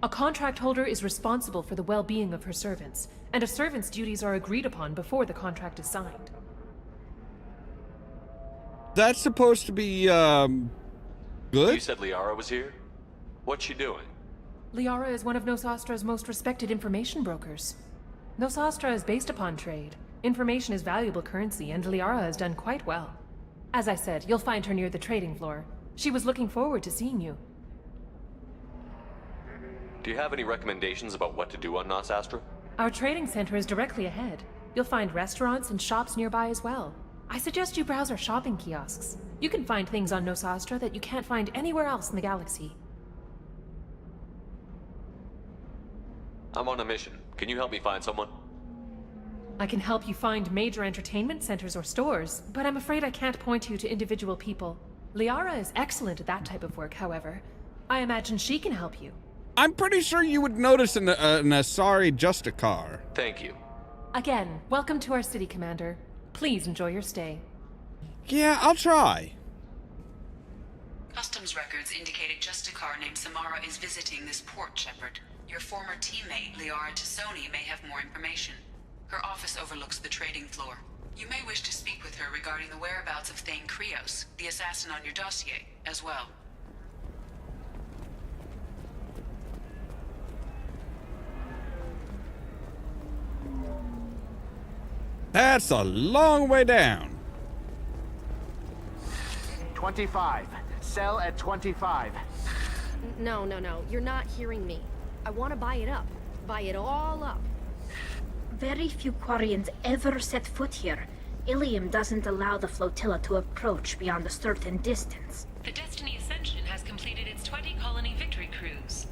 A contract holder is responsible for the well-being of her servants, and a servant's duties are agreed upon before the contract is signed. That's supposed to be, good? You said Liara was here? What's she doing? Liara is one of Nosastra's most respected information brokers. Nosastra is based upon trade. Information is valuable currency, and Liara has done quite well. As I said, you'll find her near the trading floor. She was looking forward to seeing you. Do you have any recommendations about what to do on Nosastra? Our trading center is directly ahead. You'll find restaurants and shops nearby as well. I suggest you browse our shopping kiosks. You can find things on Nosastra that you can't find anywhere else in the galaxy. I'm on a mission. Can you help me find someone? I can help you find major entertainment centers or stores, but I'm afraid I can't point you to individual people. Liara is excellent at that type of work, however. I imagine she can help you. I'm pretty sure you would notice an Asari Justicar. Thank you. Again, welcome to our city, Commander. Please enjoy your stay. Yeah, I'll try. Customs records indicate a Justicar named Samara is visiting this port, Shepard. Your former teammate, Liara Tassoni, may have more information. Her office overlooks the trading floor. You may wish to speak with her regarding the whereabouts of Thane Krios, the assassin on your dossier, as well. That's a long way down. 25. Sell at 25. No. You're not hearing me. I want to buy it up. Buy it all up. Very few Quarians ever set foot here. Illium doesn't allow the flotilla to approach beyond a certain distance. The Destiny Ascension has completed its 20-colony victory cruise.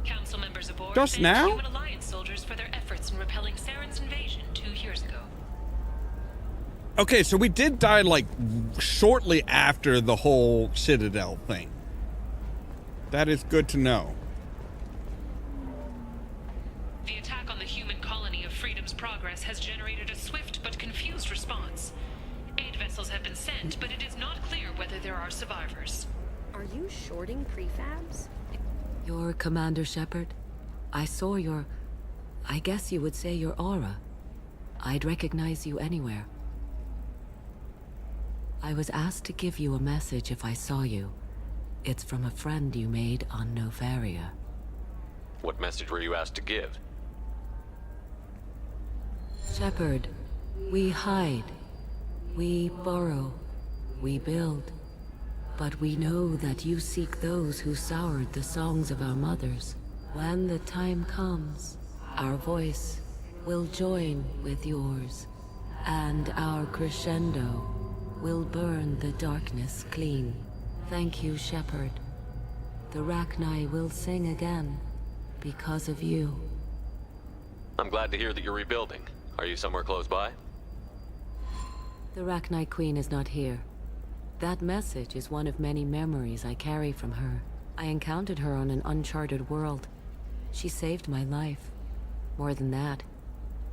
Council members aboard Just thank now? Human Alliance soldiers for their efforts in repelling Saren's invasion 2 years ago. Okay, so we did die, like, shortly after the whole Citadel thing. That is good to know. The attack on the human colony of Freedom's Progress has generated a swift but confused response. Aid vessels have been sent, but it is not clear whether there are survivors. Are you shorting prefabs? You're Commander Shepard. I saw your... I guess you would say your aura. I'd recognize you anywhere. I was asked to give you a message if I saw you. It's from a friend you made on Novaria. What message were you asked to give? Shepard, we hide. We borrow. We build. But we know that you seek those who soured the songs of our mothers. When the time comes, our voice will join with yours, and our crescendo will burn the darkness clean. Thank you, Shepard. The Rachni will sing again because of you. I'm glad to hear that you're rebuilding. Are you somewhere close by? The Rachni Queen is not here. That message is one of many memories I carry from her. I encountered her on an uncharted world. She saved my life. More than that,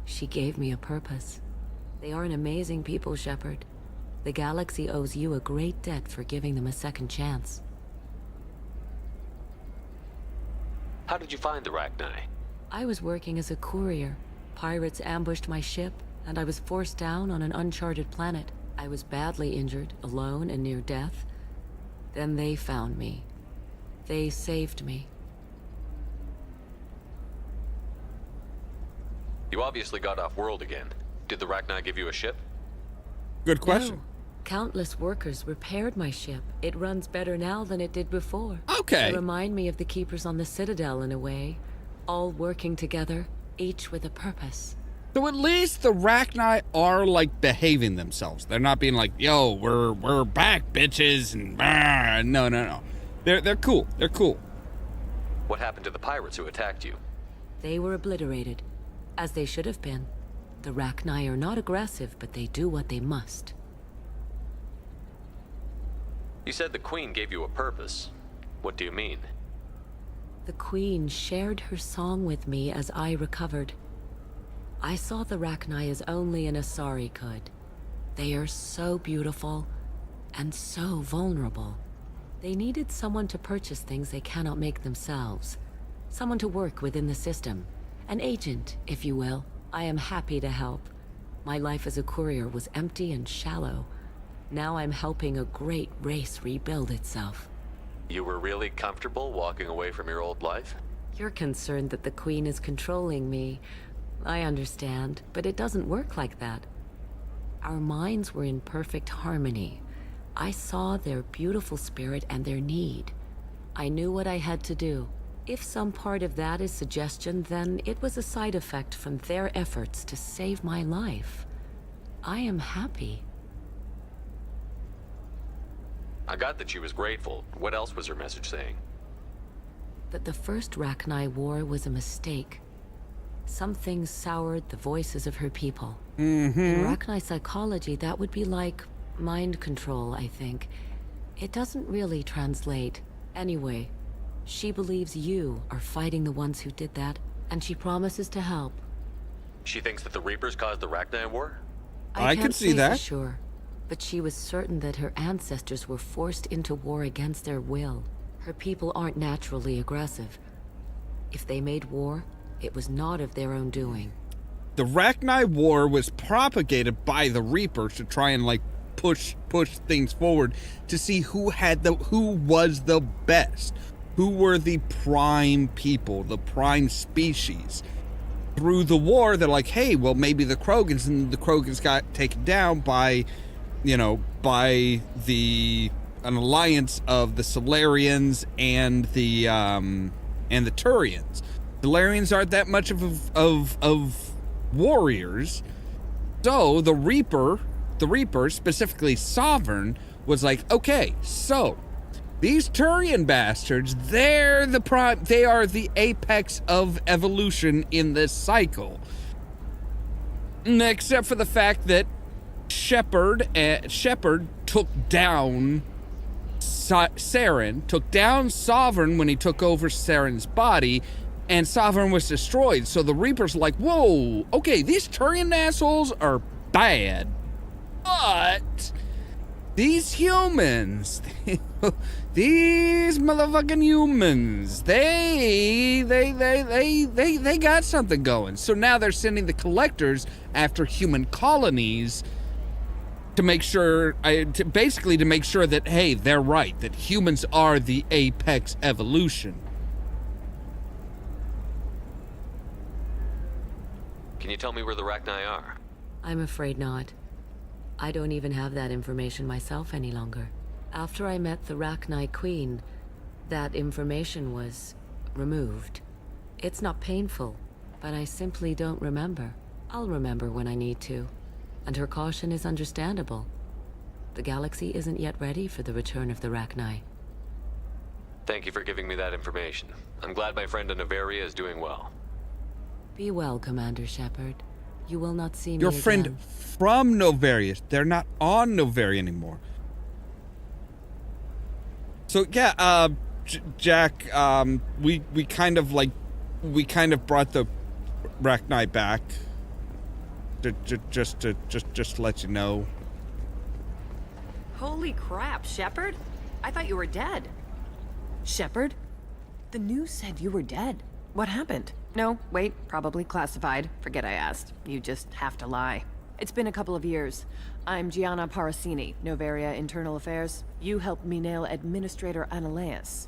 she gave me a purpose. They are an amazing people, Shepard. The galaxy owes you a great debt for giving them a second chance. How did you find the Rachni? I was working as a courier. Pirates ambushed my ship, and I was forced down on an uncharted planet. I was badly injured, alone and near death. Then they found me. They saved me. You obviously got off world again. Did the Rachni give you a ship? Good question. No. Countless workers repaired my ship. It runs better now than it did before. Okay. They remind me of the Keepers on the Citadel in a way. All working together, each with a purpose. So at least the Rachni are, like, behaving themselves. They're not being like, yo, we're back, bitches, and no. They're cool. They're cool. What happened to the pirates who attacked you? They were obliterated, as they should have been. The Rachni are not aggressive, but they do what they must. You said the Queen gave you a purpose. What do you mean? The Queen shared her song with me as I recovered. I saw the Rachni as only an Asari could. They are so beautiful and so vulnerable. They needed someone to purchase things they cannot make themselves. Someone to work within the system. An agent, if you will. I am happy to help. My life as a courier was empty and shallow. Now I'm helping a great race rebuild itself. You were really comfortable walking away from your old life? You're concerned that the Queen is controlling me. I understand, but it doesn't work like that. Our minds were in perfect harmony. I saw their beautiful spirit and their need. I knew what I had to do. If some part of that is suggestion, then it was a side effect from their efforts to save my life. I am happy. I got that she was grateful. What else was her message saying? That the first Rachni war was a mistake. Something soured the voices of her people. In Rachni psychology, that would be like mind control, I think. It doesn't really translate. Anyway, she believes you are fighting the ones who did that, and she promises to help. She thinks that the Reapers caused the Rachni war? I could see that. For sure, but she was certain that her ancestors were forced into war against their will. Her people aren't naturally aggressive. If they made war, it was not of their own doing. The Rachni War was propagated by the Reapers to try and, like, push things forward to see who was the best, who were the prime people, the prime species. Through the war, they're like, hey, well, maybe the Krogans, and the Krogans got taken down by, by an alliance of the Solarians and the Turians. Solarians aren't that much of warriors, so the Reaper, specifically Sovereign, was like, okay, so these Turian bastards, they are the apex of evolution in this cycle. Except for the fact that Shepard took down Saren, took down Sovereign when he took over Saren's body, and Sovereign was destroyed. So the Reapers are like, whoa, okay, these Turian assholes are bad, but these humans, these motherfucking humans, they got something going. So now they're sending the collectors after human colonies to make sure, basically to make sure that, hey, they're right, that humans are the apex evolution. Can you tell me where the Rachni are? I'm afraid not. I don't even have that information myself any longer. After I met the Rachni Queen, that information was removed. It's not painful, but I simply don't remember. I'll remember when I need to. And her caution is understandable. The galaxy isn't yet ready for the return of the Rachni. Thank you for giving me that information. I'm glad my friend in Noveria is doing well. Be well, Commander Shepard. You will not see me Your again. friend from Noveria. They're not on Noveria anymore. So yeah, Jack, we kind of brought the Rachni back. Just to let you know. Holy crap, Shepard! I thought you were dead. Shepard? The news said you were dead. What happened? No, wait, probably classified. Forget I asked. You just have to lie. It's been a couple of years. I'm Gianna Parasini, Noveria Internal Affairs. You helped me nail Administrator Analeas.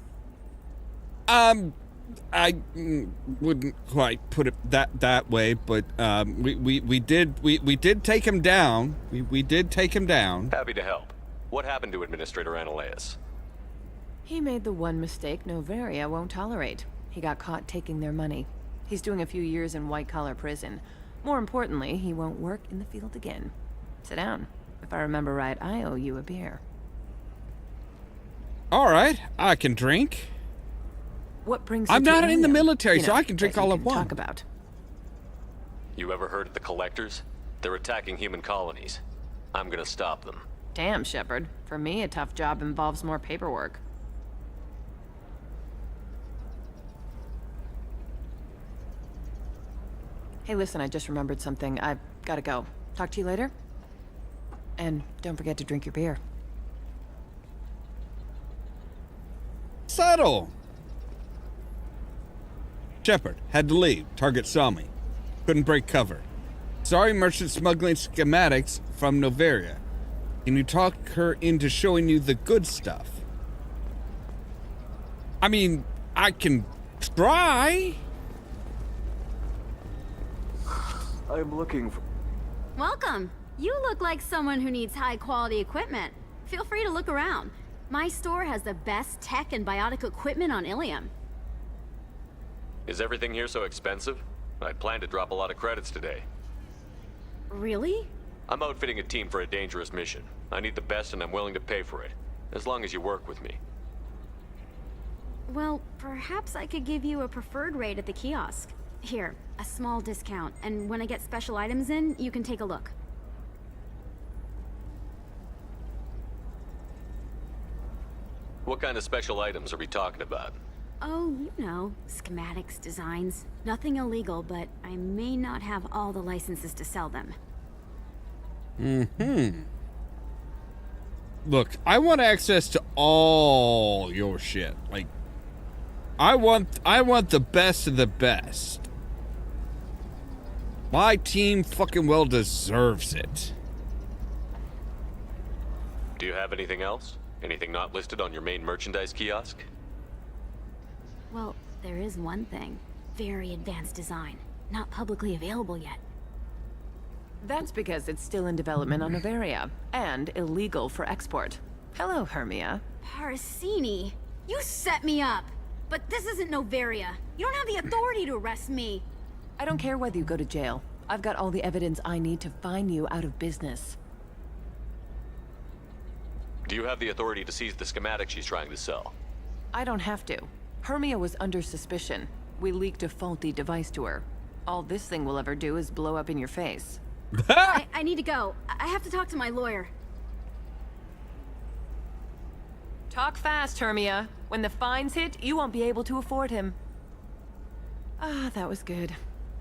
I wouldn't quite put it that way, but we did take him down. We did take him down. Happy to help. What happened to Administrator Analeas? He made the one mistake Noveria won't tolerate. He got caught taking their money. He's doing a few years in white-collar prison. More importantly, he won't work in the field again. Sit down. If I remember right, I owe you a beer. All right, I can drink. What brings you I'm to not in the Illium? military, You so know, I can drink that all you I can want. Talk about. You ever heard of the Collectors? They're attacking human colonies. I'm gonna stop them. Damn, Shepard. For me, a tough job involves more paperwork. Hey, listen, I just remembered something. I've gotta go. Talk to you later? And don't forget to drink your beer. Settle. Shepard had to leave. Target saw me. Couldn't break cover. Sorry, merchant smuggling schematics from Noveria. Can you talk her into showing you the good stuff? I mean, I can try. I'm looking for... Welcome. You look like someone who needs high-quality equipment. Feel free to look around. My store has the best tech and biotic equipment on Illium. Is everything here so expensive? I plan to drop a lot of credits today. Really? I'm outfitting a team for a dangerous mission. I need the best and I'm willing to pay for it. As long as you work with me. Well, perhaps I could give you a preferred rate at the kiosk. Here, a small discount, and when I get special items in, you can take a look. What kind of special items are we talking about? Oh, you know, schematics, designs. Nothing illegal, but I may not have all the licenses to sell them. Look, I want access to all your shit. Like, I want the best of the best. My team fucking well deserves it. Do you have anything else? Anything not listed on your main merchandise kiosk? Well, there is one thing. Very advanced design. Not publicly available yet. That's because it's still in development on Noveria, and illegal for export. Hello, Hermia. Parasini, you set me up! But this isn't Noveria. You don't have the authority to arrest me. I don't care whether you go to jail. I've got all the evidence I need to fine you out of business. Do you have the authority to seize the schematic she's trying to sell? I don't have to. Hermia was under suspicion. We leaked a faulty device to her. All this thing will ever do is blow up in your face. I need to go. I have to talk to my lawyer. Talk fast, Hermia. When the fines hit, you won't be able to afford him. Ah, that was good.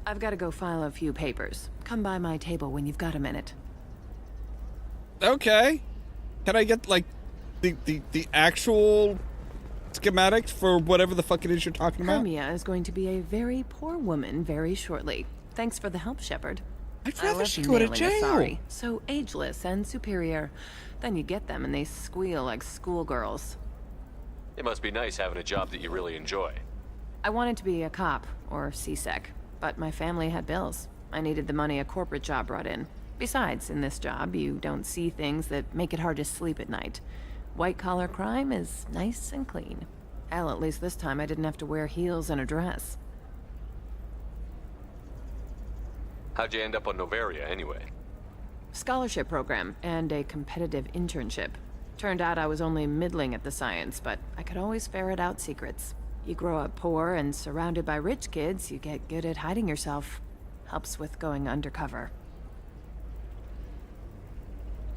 I've got to go file a few papers. Come by my table when you've got a minute. Okay. Can I get, like, the actual schematics for whatever the fuck it is you're talking about? Hermia is going to be a very poor woman very shortly. Thanks for the help, Shepard. I'd rather she go to jail. Sorry. So ageless and superior. Then you get them and they squeal like schoolgirls. It must be nice having a job that you really enjoy. I wanted to be a cop, or CSEC, but my family had bills. I needed the money a corporate job brought in. Besides, in this job, you don't see things that make it hard to sleep at night. White-collar crime is nice and clean. Hell, at least this time I didn't have to wear heels and a dress. How'd you end up on Novaria, anyway? Scholarship program and a competitive internship. Turned out I was only middling at the science, but I could always ferret out secrets. You grow up poor and surrounded by rich kids, you get good at hiding yourself. Helps with going undercover.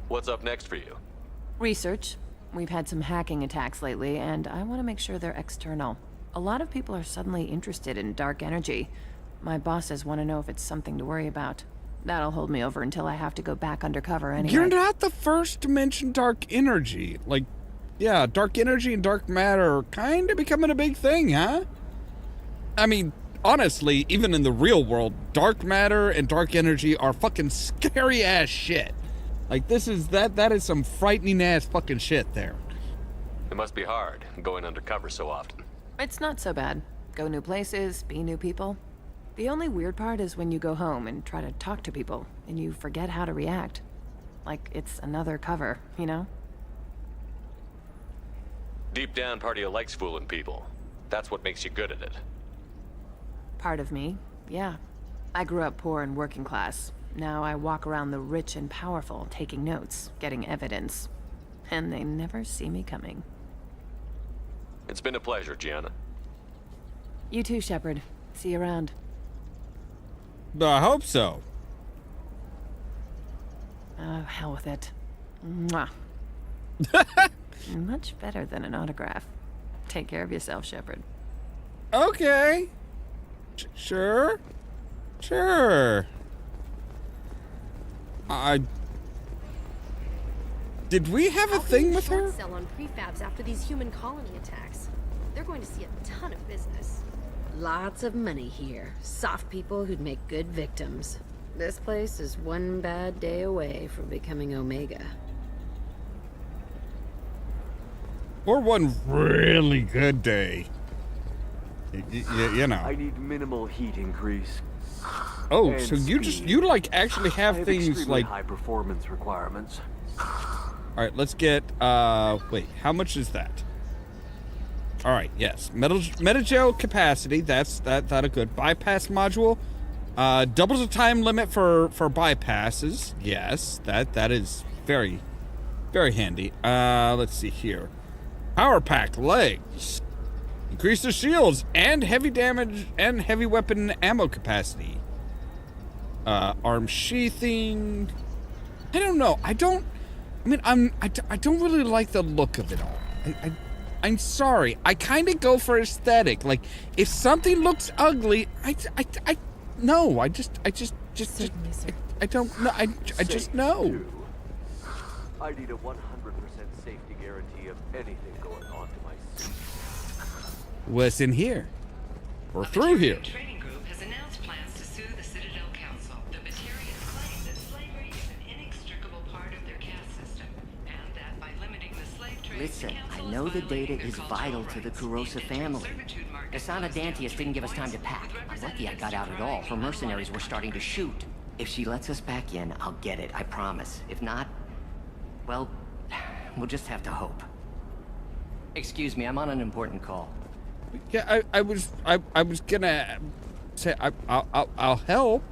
What's up next for you? Research. We've had some hacking attacks lately, and I want to make sure they're external. A lot of people are suddenly interested in dark energy. My bosses want to know if it's something to worry about. That'll hold me over until I have to go back undercover anyway. You're not the first to mention dark energy. Like, yeah, dark energy and dark matter are kind of becoming a big thing, huh? I mean, honestly, even in the real world, dark matter and dark energy are fucking scary ass shit. Like, that is some frightening ass fucking shit there. It must be hard, going undercover so often. It's not so bad. Go new places, be new people. The only weird part is when you go home and try to talk to people, and you forget how to react. Like it's another cover, you know? Deep down, part of you likes fooling people. That's what makes you good at it. Part of me, yeah. I grew up poor and working class. Now I walk around the rich and powerful, taking notes, getting evidence. And they never see me coming. It's been a pleasure, Gianna. You too, Shepard. See you around. I hope so. Oh, hell with it. Mwah. Much better than an autograph. Take care of yourself, Shepard. Okay. Sure. Did we have a thing with her? Sell on prefabs after these human colony attacks. They're going to see a ton of business. Lots of money here. Soft people who'd make good victims. This place is one bad day away from becoming Omega. Or one really good day. You know. I need minimal heat increase. Oh, so you like actually have things like high performance requirements. All right, let's get wait, how much is that? All right, yes. Metagel capacity, that's a good bypass module. Doubles the time limit for bypasses. Yes, that is very handy. Let's see here. Power pack legs. Increase the shields and heavy damage and heavy weapon ammo capacity. Arm sheathing. I don't know. I don't really like the look of it all. I'm sorry. I kind of go for aesthetic. Like, if something looks ugly, I don't know. I just know. I need a 100% safety guarantee of anything going on to my suit. What's in here? Or through here? Trading Group has announced plans to sue the Citadel Council. The Batarians claim that slavery is an inextricable part of their caste system, and that by limiting the slave trade, Listen, I know the data is vital to the Kurosa family. Asana Dantius didn't give us time to pack. I'm lucky I got out at all. Her mercenaries were starting to shoot. If she lets us back in, I'll get it, I promise. If not, well, we'll just have to hope. Excuse me, I'm on an important call. Yeah, I was gonna say I'll help.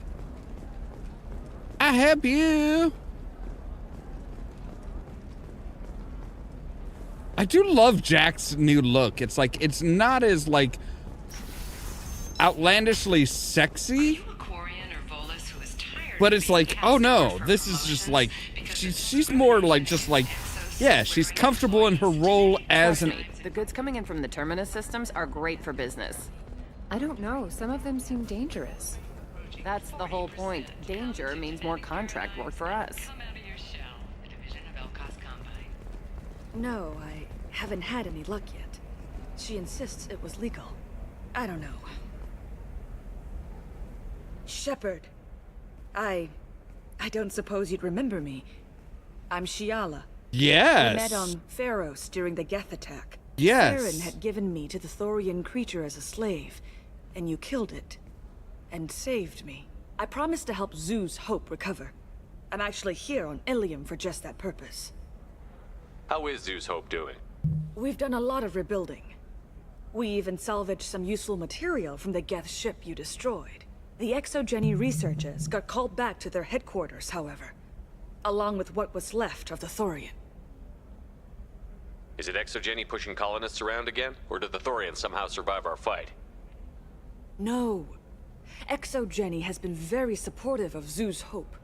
I help you. I do love Jack's new look. It's like it's not as like outlandishly sexy. But it's like, oh no, this is just like, she's more like, just like, yeah, she's comfortable in her role as Trust me, the goods coming in from the Terminus systems are great for business. I don't know. Some of them seem dangerous. That's the whole point. Danger means more contract work for us. No, I haven't had any luck yet. She insists it was legal. I don't know. Shepard. I don't suppose you'd remember me. I'm Shiala. Yes. We met on Pharos during the Geth attack. Yes. Saren had given me to the Thorian creature as a slave, and you killed it. And saved me. I promised to help Zeus Hope recover. I'm actually here on Illium for just that purpose. How is Zeus Hope doing? We've done a lot of rebuilding. We even salvaged some useful material from the Geth ship you destroyed. The Exogeny researchers got called back to their headquarters, however, along with what was left of the Thorian. Is it Exogeny pushing colonists around again, or did the Thorians somehow survive our fight? No. Exogeny has been very supportive of Zeus Hope.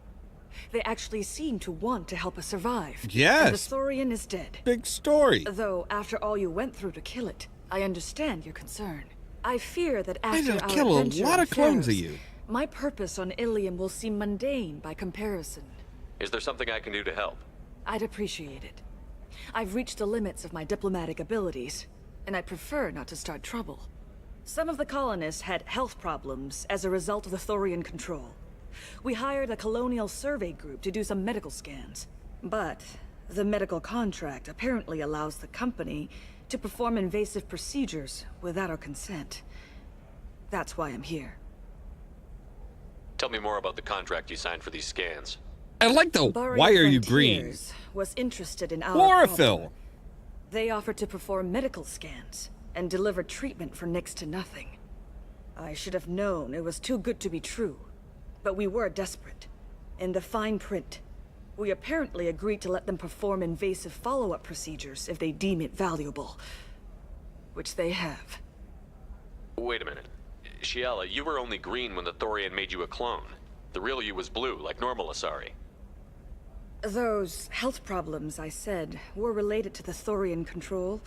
They actually seem to want to help us survive. Yes. And the Thorian is dead. Big story. Though, after all you went through to kill it, I understand your concern. I fear that after our kill a adventure lot on of clones of Pharos, you. my purpose on Illium will seem mundane by comparison. Is there something I can do to help? I'd appreciate it. I've reached the limits of my diplomatic abilities, and I prefer not to start trouble. Some of the colonists had health problems as a result of the Thorian control. We hired a colonial survey group to do some medical scans. But the medical contract apparently allows the company to perform invasive procedures without our consent. That's why I'm here. Tell me more about the contract you signed for these scans. I like the why are you green? Frontiers was interested in our Chlorophyll. problem. They offered to perform medical scans and deliver treatment for next to nothing. I should have known it was too good to be true, but we were desperate. In the fine print, we apparently agreed to let them perform invasive follow-up procedures if they deem it valuable, which they have. Wait a minute. Shiala, you were only green when the Thorian made you a clone. The real you was blue, like normal Asari. Those health problems I said were related to the Thorian control.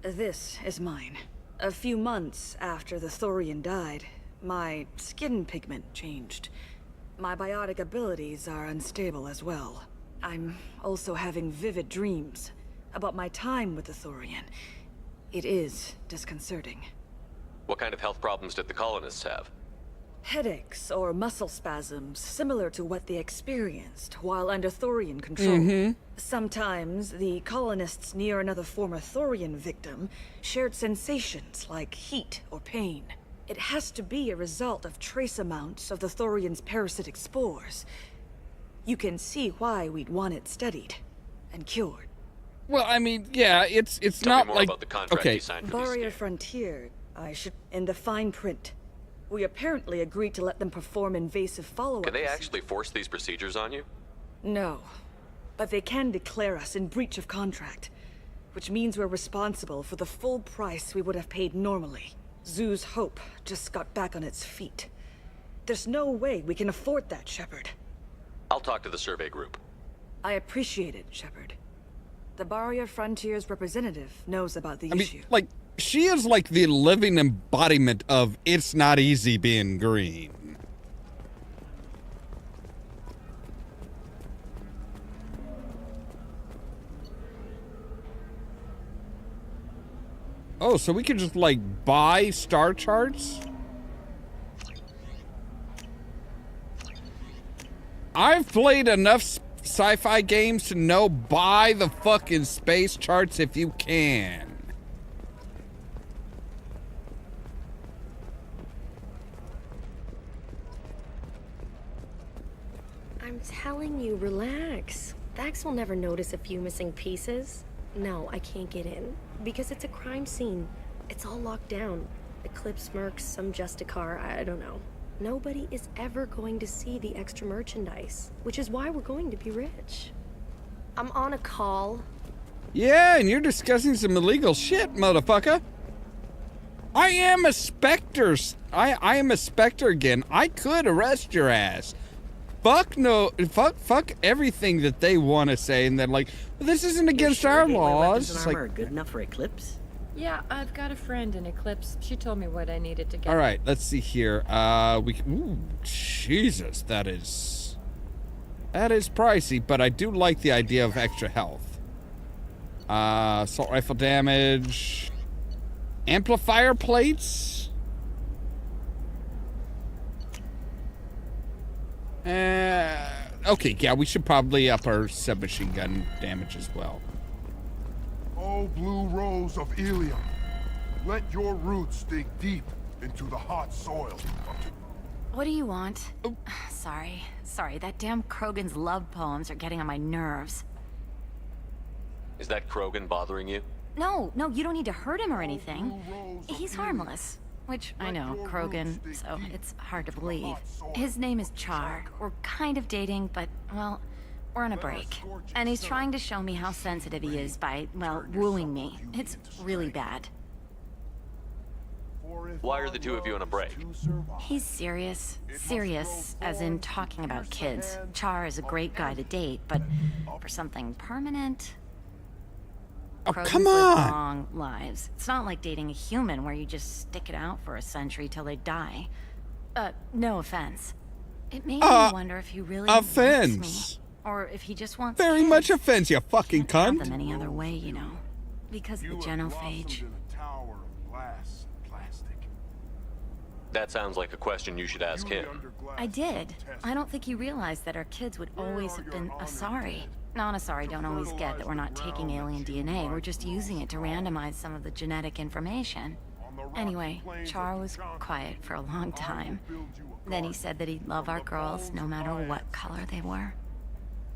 This is mine. A few months after the Thorian died, my skin pigment changed. My biotic abilities are unstable as well. I'm also having vivid dreams about my time with the Thorian. It is disconcerting. What kind of health problems did the colonists have? Headaches or muscle spasms similar to what they experienced while under Thorian control. Sometimes the colonists near another former Thorian victim shared sensations like heat or pain. It has to be a result of trace amounts of the Thorian's parasitic spores. You can see why we'd want it studied and cured. Well, I mean, yeah, it's Tell not me more like about the contract okay. you signed for these Barrier scans. Frontier, in the fine print. We apparently agreed to let them perform invasive follow-up. Can they actually force these procedures on you? No. But they can declare us in breach of contract, which means we're responsible for the full price we would have paid normally. Zeus Hope just got back on its feet. There's no way we can afford that, Shepard. I'll talk to the survey group. I appreciate it, Shepard. The Barrier Frontier's representative knows about the I mean, issue. like, she is like the living embodiment of it's not easy being green. Oh, so we can just like buy star charts? I've played enough sci-fi games to know buy the fucking space charts if you can. I'm telling you, relax. Vax will never notice a few missing pieces. No, I can't get in. Because it's a crime scene. It's all locked down. Eclipse mercs, some Justicar, I don't know. Nobody is ever going to see the extra merchandise, which is why we're going to be rich. I'm on a call. Yeah, and you're discussing some illegal shit, motherfucker. I am a Spectre. I am a Spectre again. I could arrest your ass. fuck no, fuck everything that they want to say, and then like, well, this isn't against our laws. Weapons and armor are good enough for Eclipse? Yeah, I've got a friend in Eclipse. She told me what I needed to get. All right, let's see here. Ooh, Jesus, that is pricey, but I do like the idea of extra health. Assault rifle damage, amplifier plates. Okay, yeah, we should probably up our submachine gun damage as well. Oh, blue rose of Illium, let your roots dig deep into the hot soil. What do you want? Sorry, that damn Krogan's love poems are getting on my nerves. Is that Krogan bothering you? No, you don't need to hurt him or anything. He's harmless. Which, I know, Krogan, so it's hard to believe. His name is Char. We're kind of dating, but, well, we're on a break. And he's trying to show me how sensitive he is by, well, wooing me. It's really bad. Why are the two of you on a break? He's serious. Serious, as in talking about kids. Char is a great guy to date, but for something permanent... Oh, Krogans come live on! long lives. It's not like dating a human where you just stick it out for a century till they die. No offense. It made me wonder if he really wants me. Or if he just wants Very kids. much offense, you fucking Can't have cunt. them any other way, you know. Because of the genophage. That sounds like a question you should ask him. I did. I don't think he realized that our kids would always have been Asari. Non-Asari don't always get that we're not taking alien DNA, we're just using it to randomize some of the genetic information. Anyway, Char was quiet for a long time. Then he said that he'd love our girls no matter what color they were.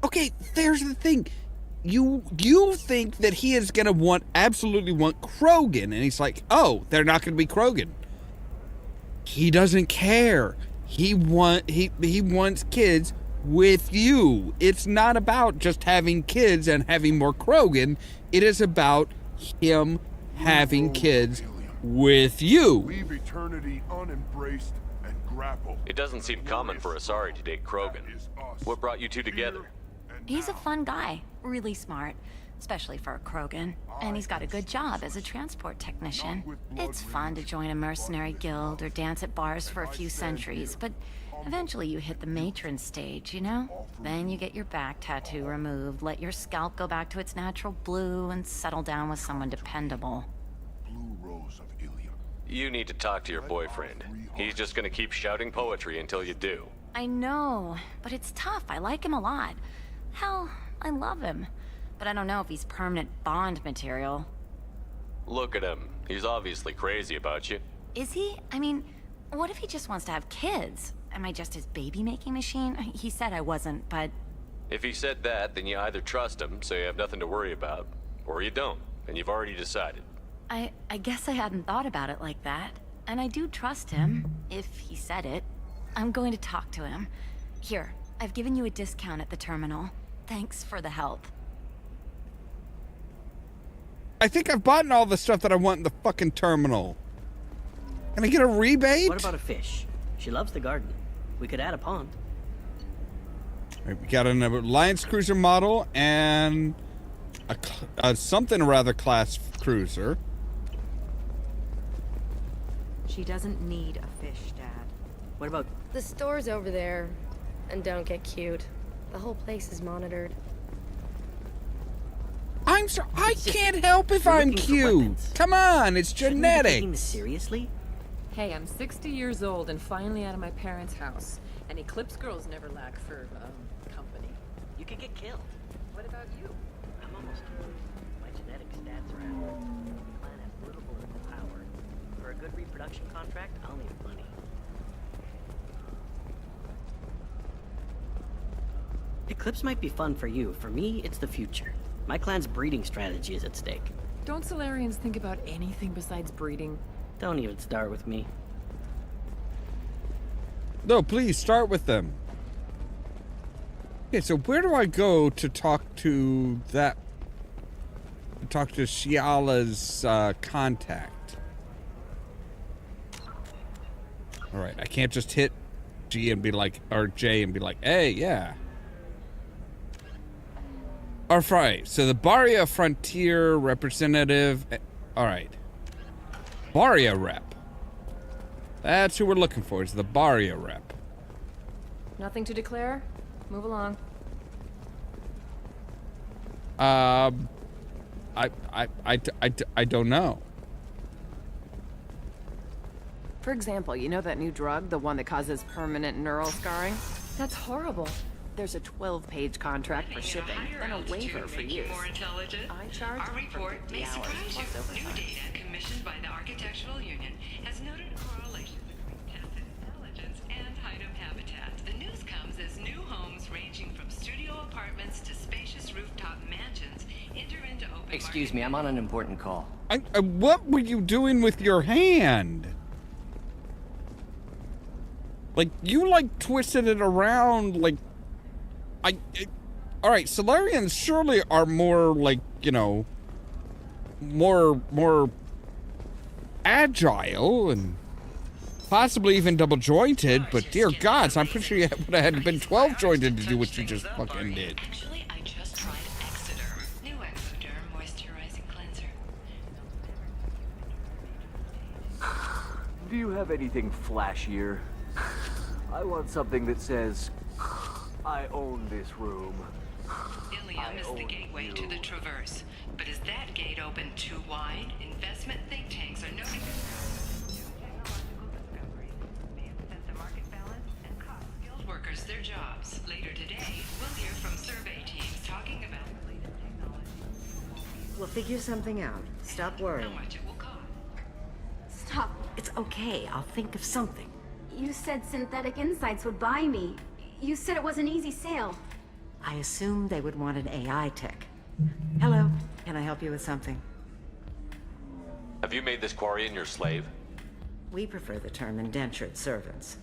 Okay, there's the thing. You think that he is gonna absolutely want Krogan, and he's like, oh, they're not gonna be Krogan. He doesn't care. He wants kids with you. It's not about just having kids and having more Krogan. It is about him having kids with you. Leave eternity unembraced and grapple. It doesn't seem common for Asari to date Krogan. What brought you two together? He's a fun guy, really smart, especially for a Krogan. And he's got a good job as a transport technician. It's fun to join a mercenary guild or dance at bars for a few centuries, but eventually you hit the matron stage, you know? Then you get your back tattoo removed, let your scalp go back to its natural blue, and settle down with someone dependable. Blue rose of Illium. You need to talk to your boyfriend. He's just gonna keep shouting poetry until you do. I know, but it's tough. I like him a lot. Hell, I love him. But I don't know if he's permanent Bond material. Look at him. He's obviously crazy about you. Is he? I mean, what if he just wants to have kids? Am I just his baby-making machine? He said I wasn't, but... If he said that, then you either trust him, so you have nothing to worry about, or you don't, and you've already decided. I guess I hadn't thought about it like that. And I do trust him, if he said it. I'm going to talk to him. Here, I've given you a discount at the terminal. Thanks for the help. I think I've bought all the stuff that I want in the fucking terminal. Can I get a rebate? What about a fish? She loves the garden. We could add a pond. All right, we got an Alliance cruiser model and a something or other class cruiser. She doesn't need a fish, Dad. What about... The store's over there. And don't get cute. The whole place is monitored. I can't help if I'm cute. Come on, it's genetic. Taking this seriously? Hey, I'm 60 years old and finally out of my parents' house. And Eclipse girls never lack for, company. You could get killed. What about you? I'm almost through. My genetic stats are average. The clan has little political power. For a good reproduction contract, I'll need money. Eclipse might be fun for you. For me, it's the future. My clan's breeding strategy is at stake. Don't Solarians think about anything besides breeding? Don't even start with me. No, please start with them. Okay, so where do I go to talk to that? To talk to Shiala's contact. All right, I can't just hit G and be like, or J and be like, hey, yeah. All right, so the Barria Frontier representative. All right. Barria rep. That's who we're looking for, is the Barria rep. Nothing to declare? Move along. I don't know. For example, you know that new drug, the one that causes permanent neural scarring? That's horrible. There's a 12-page contract for shipping, and a waiver for use. More intelligent? I charge Our report for 50 may hours surprise you. plus New overtime. data commissioned by the Architectural Union has noted a correlation between tested intelligence and item habitat. The news comes as new homes ranging from studio apartments to spacious rooftop mansions enter into open Excuse me, I'm on an important call. What were you doing with your hand? Like, you, like, twisted it around, like... Alright, Solarians surely are more, like, you know... More agile and possibly even double-jointed, but dear gods, I'm pretty sure you would have had to been 12-jointed to do what you just fucking did. Actually, I just tried Exoderm. New Exoderm moisturizing cleanser. Do you have anything flashier? I want something that says, I own this room. Illium is the gateway to the Traverse. But is that gate open too wide? Investment think tanks are noting skilled workers their jobs. Later today, we'll hear from survey teams talking about the latest technology. We'll figure something out. Stop worrying. How much it will cost. Stop. It's okay. I'll think of something. You said Synthetic Insights would buy me. You said it was an easy sale. I assumed they would want an AI tech. Hello. Can I help you with something? Have you made this Quarian your slave? We prefer the term indentured servants.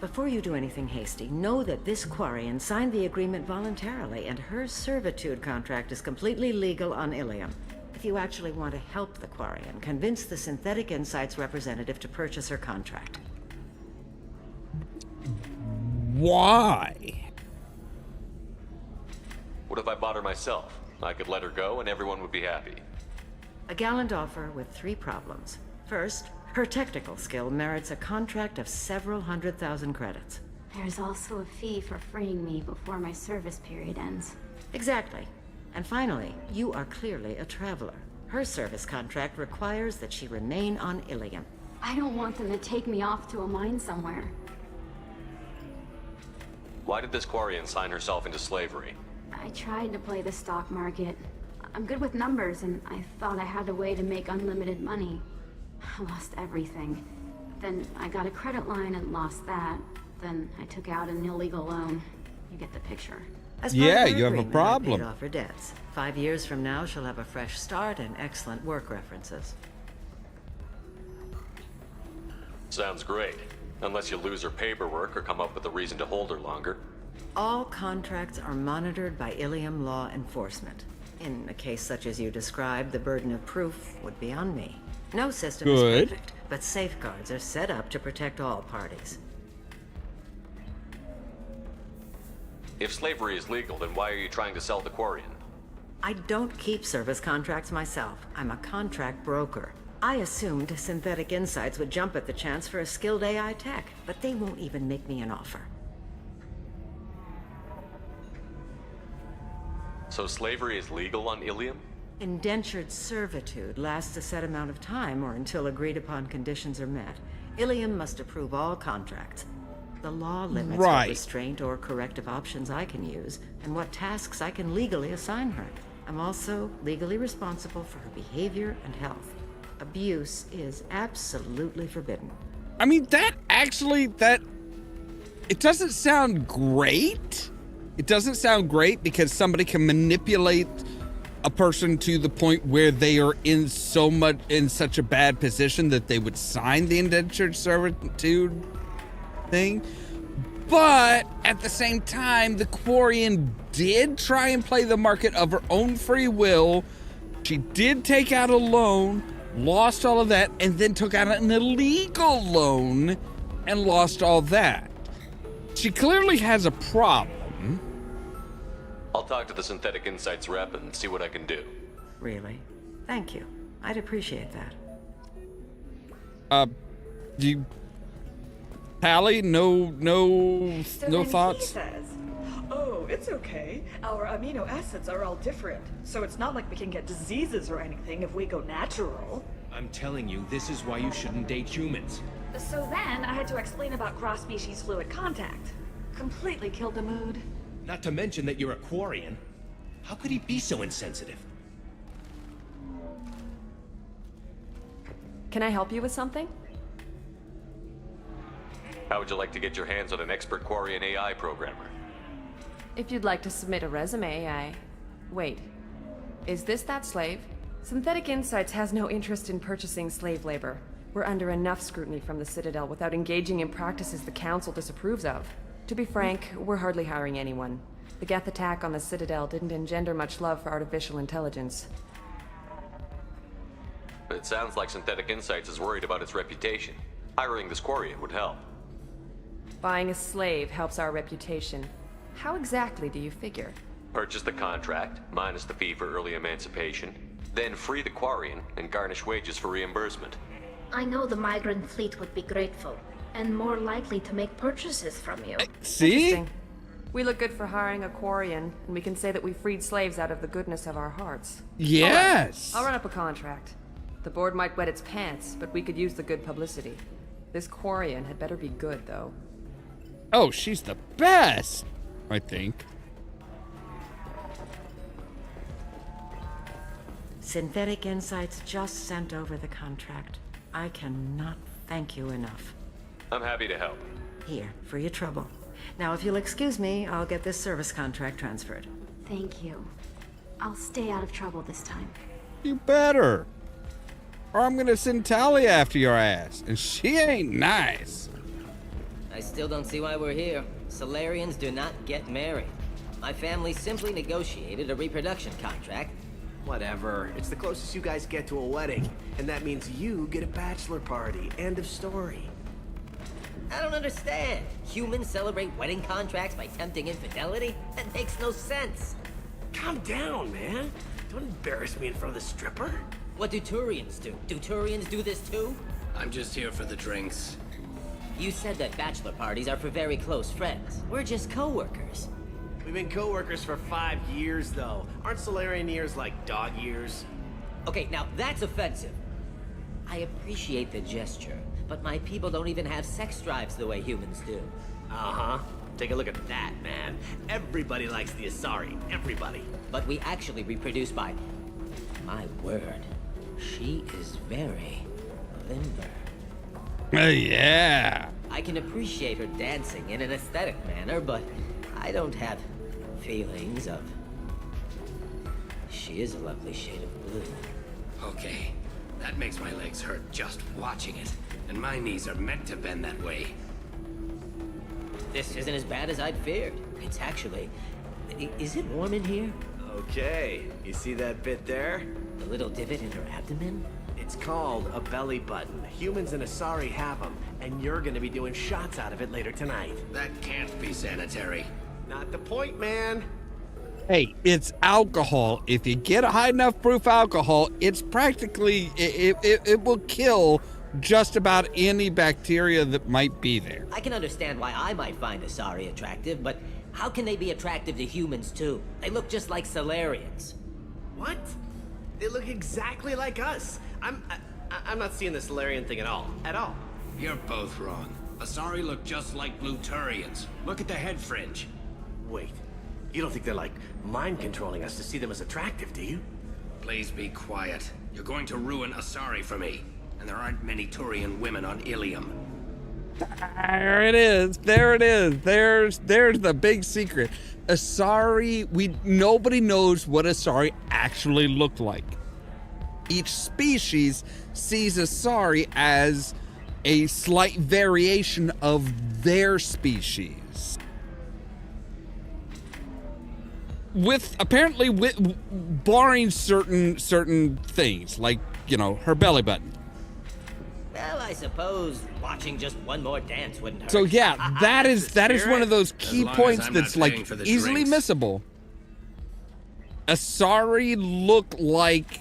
Before you do anything hasty, know that this Quarian signed the agreement voluntarily, and her servitude contract is completely legal on Illium. If you actually want to help the Quarian, convince the Synthetic Insights representative to purchase her contract. Why? What if I bought her myself? I could let her go and everyone would be happy. A gallant offer with 3 problems. First, her technical skill merits a contract of several 100,000 credits. There's also a fee for freeing me before my service period ends. Exactly. And finally, you are clearly a traveler. Her service contract requires that she remain on Illium. I don't want them to take me off to a mine somewhere. Why did this Quarian sign herself into slavery? I tried to play the stock market. I'm good with numbers, and I thought I had a way to make unlimited money. I lost everything. Then I got a credit line and lost that. Then I took out an illegal loan. You get the picture. As part of Yeah, her you have a agreement, I problem. paid off her debts. 5 years from now, she'll have a fresh start and excellent work references. Sounds great. Unless you lose her paperwork or come up with a reason to hold her longer. All contracts are monitored by Illium law enforcement. In a case such as you described, the burden of proof would be on me. No system is Good. perfect, but safeguards are set up to protect all parties. If slavery is legal, then why are you trying to sell the Quarian? I don't keep service contracts myself. I'm a contract broker. I assumed Synthetic Insights would jump at the chance for a skilled AI tech, but they won't even make me an offer. So slavery is legal on Illium? Indentured servitude lasts a set amount of time or until agreed upon conditions are met. Illium must approve all contracts. The law limits what Right. restraint or corrective options I can use and what tasks I can legally assign her. I'm also legally responsible for her behavior and health. Abuse is absolutely forbidden. I mean, that it doesn't sound great. It doesn't sound great because somebody can manipulate a person to the point where they are in such a bad position that they would sign the indentured servitude thing. But at the same time, the Quarian did try and play the market of her own free will. She did take out a loan, lost all of that, and then took out an illegal loan and lost all that. she clearly has a problem. I'll talk to the Synthetic Insights rep and see what I can do. Really? Thank you. I'd appreciate that. Do you... Tally? No thoughts? Says, oh, it's okay. Our amino acids are all different, so it's not like we can get diseases or anything if we go natural. I'm telling you, this is why you shouldn't date humans. So then I had to explain about cross-species fluid contact. Completely killed the mood. Not to mention that you're a Quarian. How could he be so insensitive? Can I help you with something? How would you like to get your hands on an expert Quarian AI programmer? If you'd like to submit a resume, Wait. Is this that slave? Synthetic Insights has no interest in purchasing slave labor. We're under enough scrutiny from the Citadel without engaging in practices the Council disapproves of. To be frank, we're hardly hiring anyone. The Geth attack on the Citadel didn't engender much love for artificial intelligence. But it sounds like Synthetic Insights is worried about its reputation. Hiring this Quarian would help. Buying a slave helps our reputation. How exactly do you figure? Purchase the contract, minus the fee for early emancipation, then free the Quarian and garnish wages for reimbursement. I know the migrant fleet would be grateful, and more likely to make purchases from you. See? We look good for hiring a Quarian, and we can say that we freed slaves out of the goodness of our hearts. Yes! Right, I'll run up a contract. The board might wet its pants, but we could use the good publicity. This Quarian had better be good, though. Oh, she's the best, I think. Synthetic Insights just sent over the contract. I cannot thank you enough. I'm happy to help. Here, for your trouble. Now, if you'll excuse me, I'll get this service contract transferred. Thank you. I'll stay out of trouble this time. You better. Or I'm gonna send Tally after your ass, and she ain't nice. I still don't see why we're here. Solarians do not get married. My family simply negotiated a reproduction contract. Whatever. It's the closest you guys get to a wedding. And that means you get a bachelor party. End of story. I don't understand. Humans celebrate wedding contracts by tempting infidelity? That makes no sense. Calm down, man. Don't embarrass me in front of the stripper. What do Turians do? Do Turians do this too? I'm just here for the drinks. You said that bachelor parties are for very close friends. We're just co-workers. We've been co-workers for 5 years, though. Aren't Solarian years like dog years? Okay, now that's offensive. I appreciate the gesture, but my people don't even have sex drives the way humans do. Uh-huh. Take a look at that, man. Everybody likes the Asari. Everybody. But we actually reproduce by... My word. She is very limber. Yeah. I can appreciate her dancing in an aesthetic manner, but I don't have feelings of... She is a lovely shade of blue. Okay, that makes my legs hurt just watching it. And my knees are meant to bend that way. This isn't as bad as I'd feared. It's actually... Is it warm in here? Okay, you see that bit there? The little divot in her abdomen? It's called a belly button. Humans and Asari have them, and you're gonna be doing shots out of it later tonight. That can't be sanitary. Not the point, man. Hey, it's alcohol. If you get a high enough proof alcohol, it's practically, it will kill just about any bacteria that might be there. I can understand why I might find Asari attractive, but how can they be attractive to humans too? They look just like Solarians. What? They look exactly like us. I'm not seeing the Solarian thing at all. At all. You're both wrong. Asari look just like blue Turians. Look at the head fringe. Wait. You don't think they're like mind controlling us to see them as attractive, do you? Please be quiet. You're going to ruin Asari for me. And there aren't many Turian women on Illium. There it is. There it is. There's the big secret. Asari, nobody knows what Asari actually look like. Each species sees Asari as a slight variation of their species. With apparently barring certain things, like, you know, her belly button. Well, I suppose watching just one more dance wouldn't hurt. So yeah, that is one of those key long as points I'm not that's like paying for the easily drinks. missable. Asari look like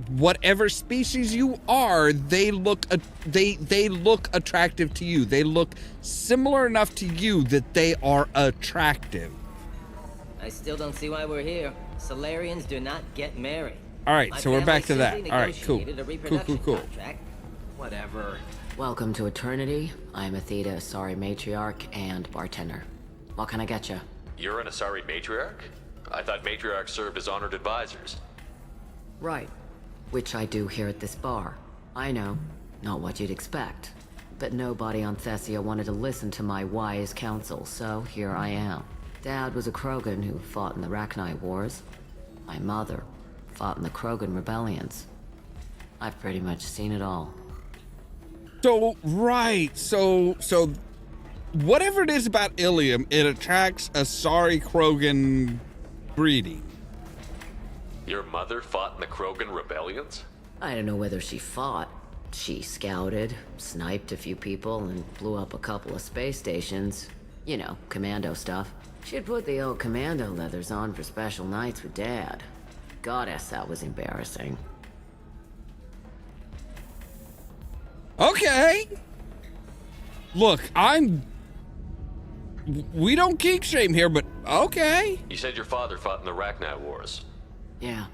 whatever species you are. They look they look attractive to you. They look similar enough to you that they are attractive. I still don't see why we're here. Solarians do not get married. All right, My so we're back to family that. simply All right, cool. negotiated a reproduction Cool. contract. Whatever. Welcome to Eternity. I'm Athena, Asari matriarch and bartender. What can I get you? You're an Asari matriarch? I thought matriarchs served as honored advisors. Right. Which I do here at this bar. I know, not what you'd expect. But nobody on Thessia wanted to listen to my wise counsel, so here I am. Dad was a Krogan who fought in the Rachni Wars. My mother fought in the Krogan rebellions. I've pretty much seen it all. So right, so whatever it is about Illium, it attracts Asari Krogan breeding. Your mother fought in the Krogan rebellions? I don't know whether she fought. She scouted, sniped a few people, and blew up a couple of space stations. You know, commando stuff. She'd put the old commando leathers on for special nights with Dad. Goddess, that was embarrassing. Okay. Look, we don't kink shame here, but okay. You said your father fought in the Rachni Wars. Yeah,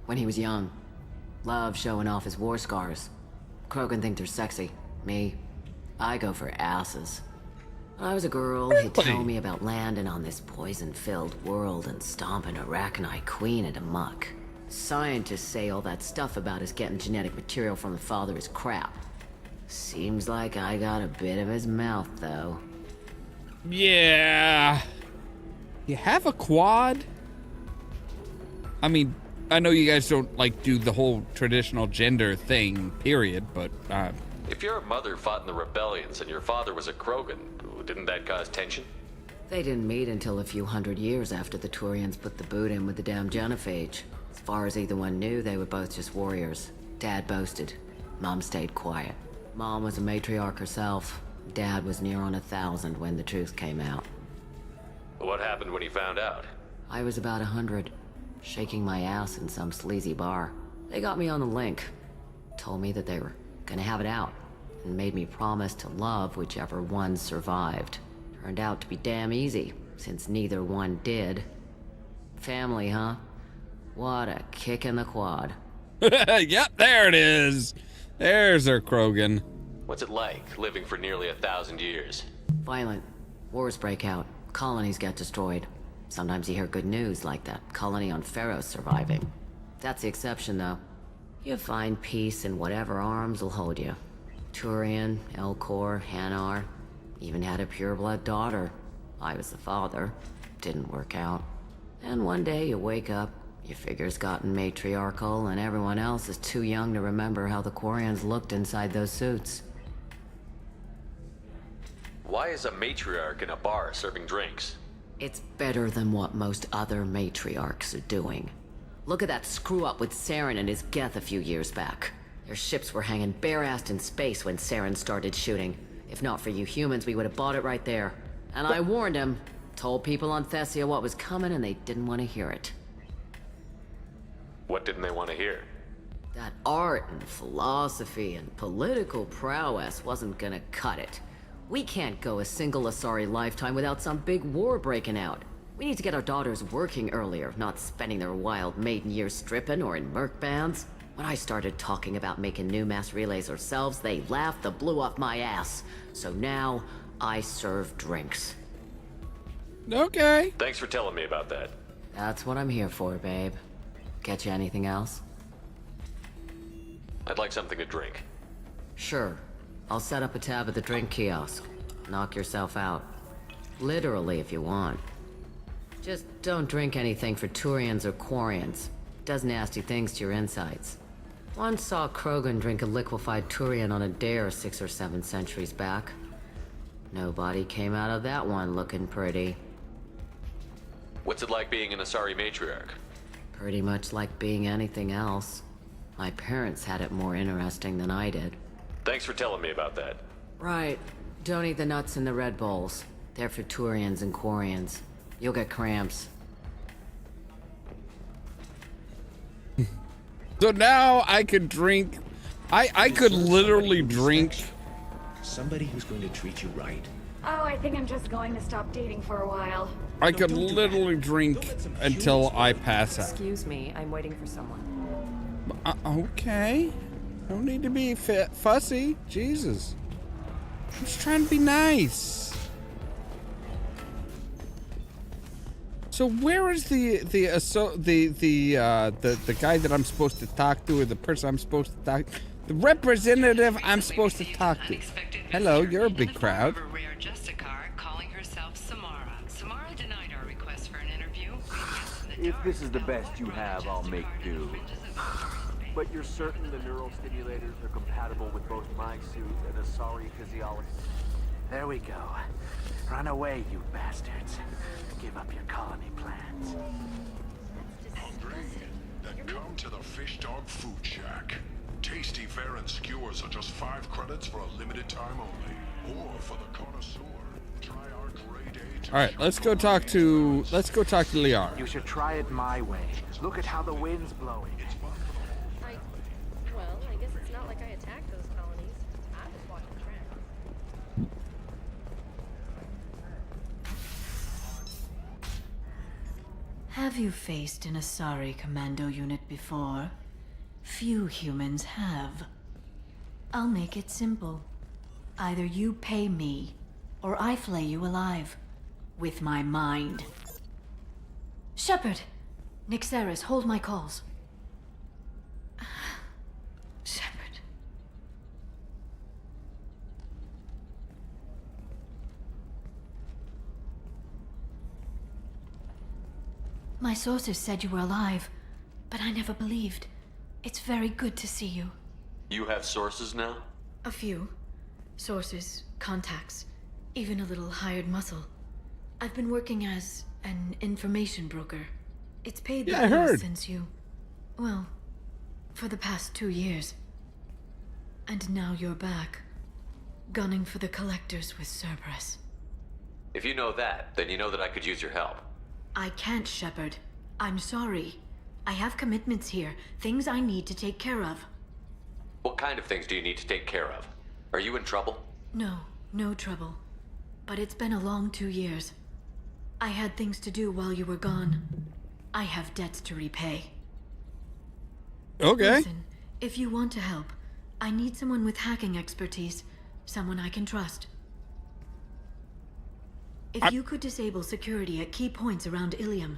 when he was young. Loved showing off his war scars. Krogan think they're sexy. Me, I go for asses. When I was a girl, he'd tell me about landing on this poison-filled world and stomping a Rachni queen into muck. Scientists say all that stuff about us getting genetic material from the father is crap. Seems like I got a bit of his mouth, though. Yeah. You have a quad? I mean, I know you guys don't, like, do the whole traditional gender thing, period, but, If your mother fought in the rebellions and your father was a Krogan, didn't that cause tension? They didn't meet until a few hundred years after the Turians put the boot in with the damn genophage. As far as either one knew, they were both just warriors. Dad boasted. Mom stayed quiet. Mom was a matriarch herself. Dad was near on 1,000 when the truth came out. What happened when he found out? I was about 100, shaking my ass in some sleazy bar. They got me on the link. Told me that they were gonna have it out, and made me promise to love whichever one survived. Turned out to be damn easy, since neither one did. Family, huh? What a kick in the quad. Yep, there it is. There's our Krogan. What's it like, living for nearly 1,000 years? Violent. Wars break out. Colonies get destroyed. Sometimes you hear good news, like that colony on Pharaoh surviving. That's the exception, though. You find peace in whatever arms will hold you. Turian, Elcor, Hanar. Even had a pureblood daughter. I was the father. Didn't work out. And one day you wake up, your figure's gotten matriarchal, and everyone else is too young to remember how the Quarians looked inside those suits. Why is a matriarch in a bar serving drinks? It's better than what most other matriarchs are doing. Look at that screw-up with Saren and his Geth a few years back. Their ships were hanging bare-assed in space when Saren started shooting. If not for you humans, we would have bought it right there. And I warned him. Told people on Thessia what was coming, and they didn't want to hear it. What didn't they want to hear? That art and philosophy and political prowess wasn't gonna cut it. We can't go a single Asari lifetime without some big war breaking out. We need to get our daughters working earlier, not spending their wild maiden years stripping or in merc bands. When I started talking about making new mass relays ourselves, they laughed the blue off my ass. So now, I serve drinks. Okay. Thanks for telling me about that. That's what I'm here for, babe. Get you anything else? I'd like something to drink. Sure. I'll set up a tab at the drink kiosk. Knock yourself out. Literally, if you want. Just don't drink anything for Turians or Quarians. Does nasty things to your insides. Once saw Krogan drink a liquefied Turian on a dare 6 or 7 centuries back. Nobody came out of that one looking pretty. What's it like being an Asari matriarch? Pretty much like being anything else. My parents had it more interesting than I did. Thanks for telling me about that. Right. Don't eat the nuts in the Red Bowls. They're for Turians and Quarians. You'll get cramps. So now I could drink. I could literally drink. Somebody who's going to treat you right. Oh, I think I'm just going to stop dating for a while. I could literally drink until I pass out. Excuse me, I'm waiting for someone. Okay. No need to be fussy. Jesus. I'm just trying to be nice. So where is the guy that I'm supposed to talk to, or the person I'm supposed to talk, the representative I'm supposed to talk to? Hello, you're a big crowd. If this is the best you have, I'll make do. But you're certain the neural stimulators are compatible with both my suit and Asari physiology? There we go. Run away, you bastards. Give up your colony plans. Hungry? Then come to the Fish Dog Food Shack. Tasty fare and skewers are just 5 credits for a limited time only. Or for the connoisseur, try our grade A. All right, let's go talk to Liara. You should try it my way. Look at how the wind's blowing. Well, I guess it's not like I attacked those colonies. I was watching trends. Have you faced an Asari commando unit before? Few humans have. I'll make it simple. Either you pay me, or I flay you alive. With my mind. Shepard! Nixeris, hold my calls. Shepard. My sources said you were alive, but I never believed. It's very good to see you. You have sources now? A few. Sources, contacts, even a little hired muscle. I've been working as an information broker. It's paid the bills since you... well, for the past 2 years. And now you're back, gunning for the collectors with Cerberus. If you know that, then you know that I could use your help. I can't, Shepard. I'm sorry. I have commitments here, things I need to take care of. What kind of things do you need to take care of? Are you in trouble? No, no trouble. But it's been a long 2 years. I had things to do while you were gone. I have debts to repay. Okay. Listen, if you want to help, I need someone with hacking expertise. Someone I can trust. If you could disable security at key points around Illium,